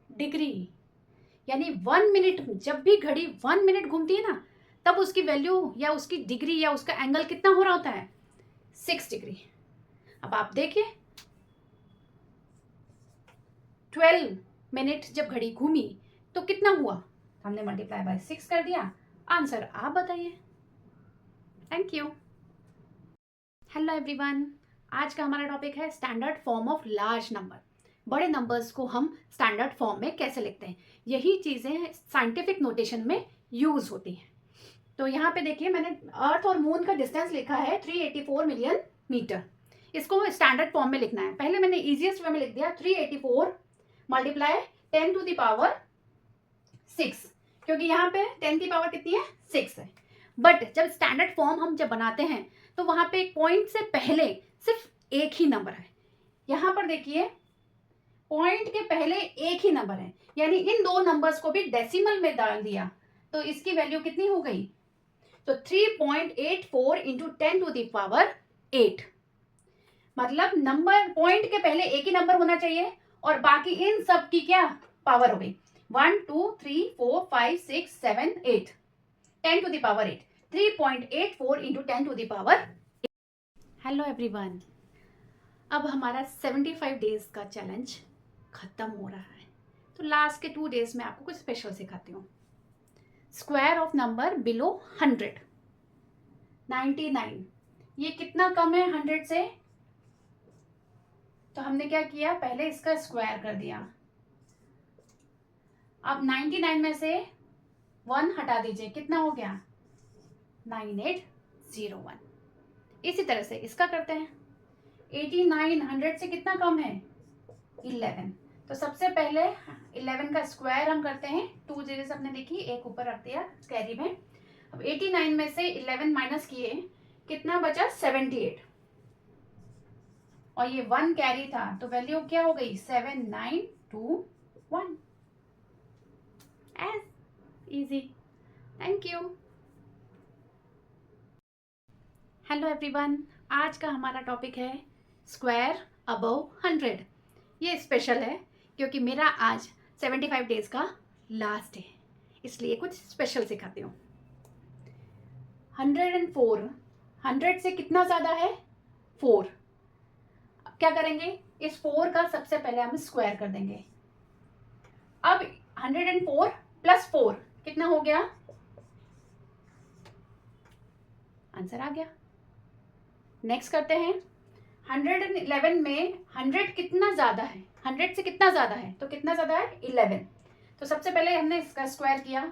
डिग्री। यानी 1 मिनट, जब भी घड़ी 1 मिनट घूमती है ना, तब उसकी वैल्यू या उसकी डिग्री या उसका एंगल कितना हो रहा होता है, 6 डिग्री। अब आप देखिए 12 मिनट जब घड़ी घूमी तो कितना हुआ, हमने मल्टीप्लाई बाय 6 कर दिया, आंसर आप बताइए। Thank you. हेलो एवरीवन, आज का हमारा टॉपिक है standard form of large number. बड़े नंबर्स को हम स्टैंडर्ड फॉर्म में कैसे लिखते हैं, यही चीज़ें साइंटिफिक नोटेशन में यूज होती हैं। तो यहाँ पे देखिए मैंने अर्थ और मून का डिस्टेंस लिखा है 384 मिलियन मीटर। इसको स्टैंडर्ड फॉर्म में लिखना है। पहले मैंने इजीएस्ट वे में लिख दिया 384 मल्टीप्लाई 10 to the power 6, क्योंकि यहाँ पे 10 की पावर कितनी है, 6 है। बट जब स्टैंडर्ड फॉर्म हम जब बनाते हैं तो वहां पे एक पॉइंट से पहले सिर्फ एक ही नंबर है। यहाँ पर देखिए पॉइंट के पहले एक ही नंबर है, यानी इन दो नंबर्स को भी डेसिमल में डाल दिया तो इसकी वैल्यू कितनी हो गई, तो 3.84 इंटू 10 to the power 8। मतलब नंबर पॉइंट के पहले एक ही नंबर होना चाहिए और बाकी इन सब की क्या पावर हो गई, 1 2 3 4 5 6 7 8, 10 to the power 8, 3.84 into 10 to the power। Hello everyone, अब हमारा 75 डेज का चैलेंज खत्म हो रहा है, तो लास्ट के 2 डेज में आपको कुछ स्पेशल सिखाती हूँ। स्क्वायर ऑफ नंबर बिलो 100, 99, ये कितना कम है 100 से, तो हमने क्या किया, पहले इसका स्क्वायर कर दिया। अब 99 में से 1 हटा दीजिए, कितना हो गया 9801। इसी तरह से इसका करते हैं। 89 100 से कितना कम है 11, तो सबसे पहले 11 का स्क्वायर हम करते हैं। 2 जीरोस हमने देखी, एक ऊपर रख दिया कैरी में। अब 89 में से 11 माइनस किए, कितना बचा 78, और ये 1 कैरी था, तो वैल्यू क्या हो गई 7921। As easy. Thank you. Hello everyone, आज का हमारा टॉपिक है स्क्वायर अबव 100। ये स्पेशल है क्योंकि मेरा आज 75 डेज का लास्ट है, इसलिए कुछ स्पेशल सिखाती हूँ। 104, 100 से कितना ज़्यादा है 4। अब क्या करेंगे, इस 4 का सबसे पहले हम स्क्वायर कर देंगे। अब 104 प्लस 4 कितना हो गया, आंसर आ गया। नेक्स्ट करते हैं, 111 में 100 कितना ज़्यादा है, 100 से कितना ज़्यादा है, तो कितना ज़्यादा है 11। तो सबसे पहले हमने इसका स्क्वायर किया,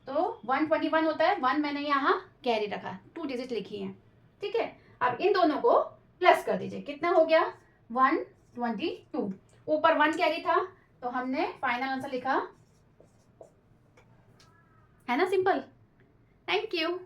तो 121 होता है। 1 मैंने यहाँ कैरी रखा, 2 डिजिट लिखी है, ठीक है। अब इन दोनों को प्लस कर दीजिए, कितना हो गया 122। ऊपर 1 कैरी था, तो हमने फाइनल आंसर लिखा, है ना, सिंपल। Thank you.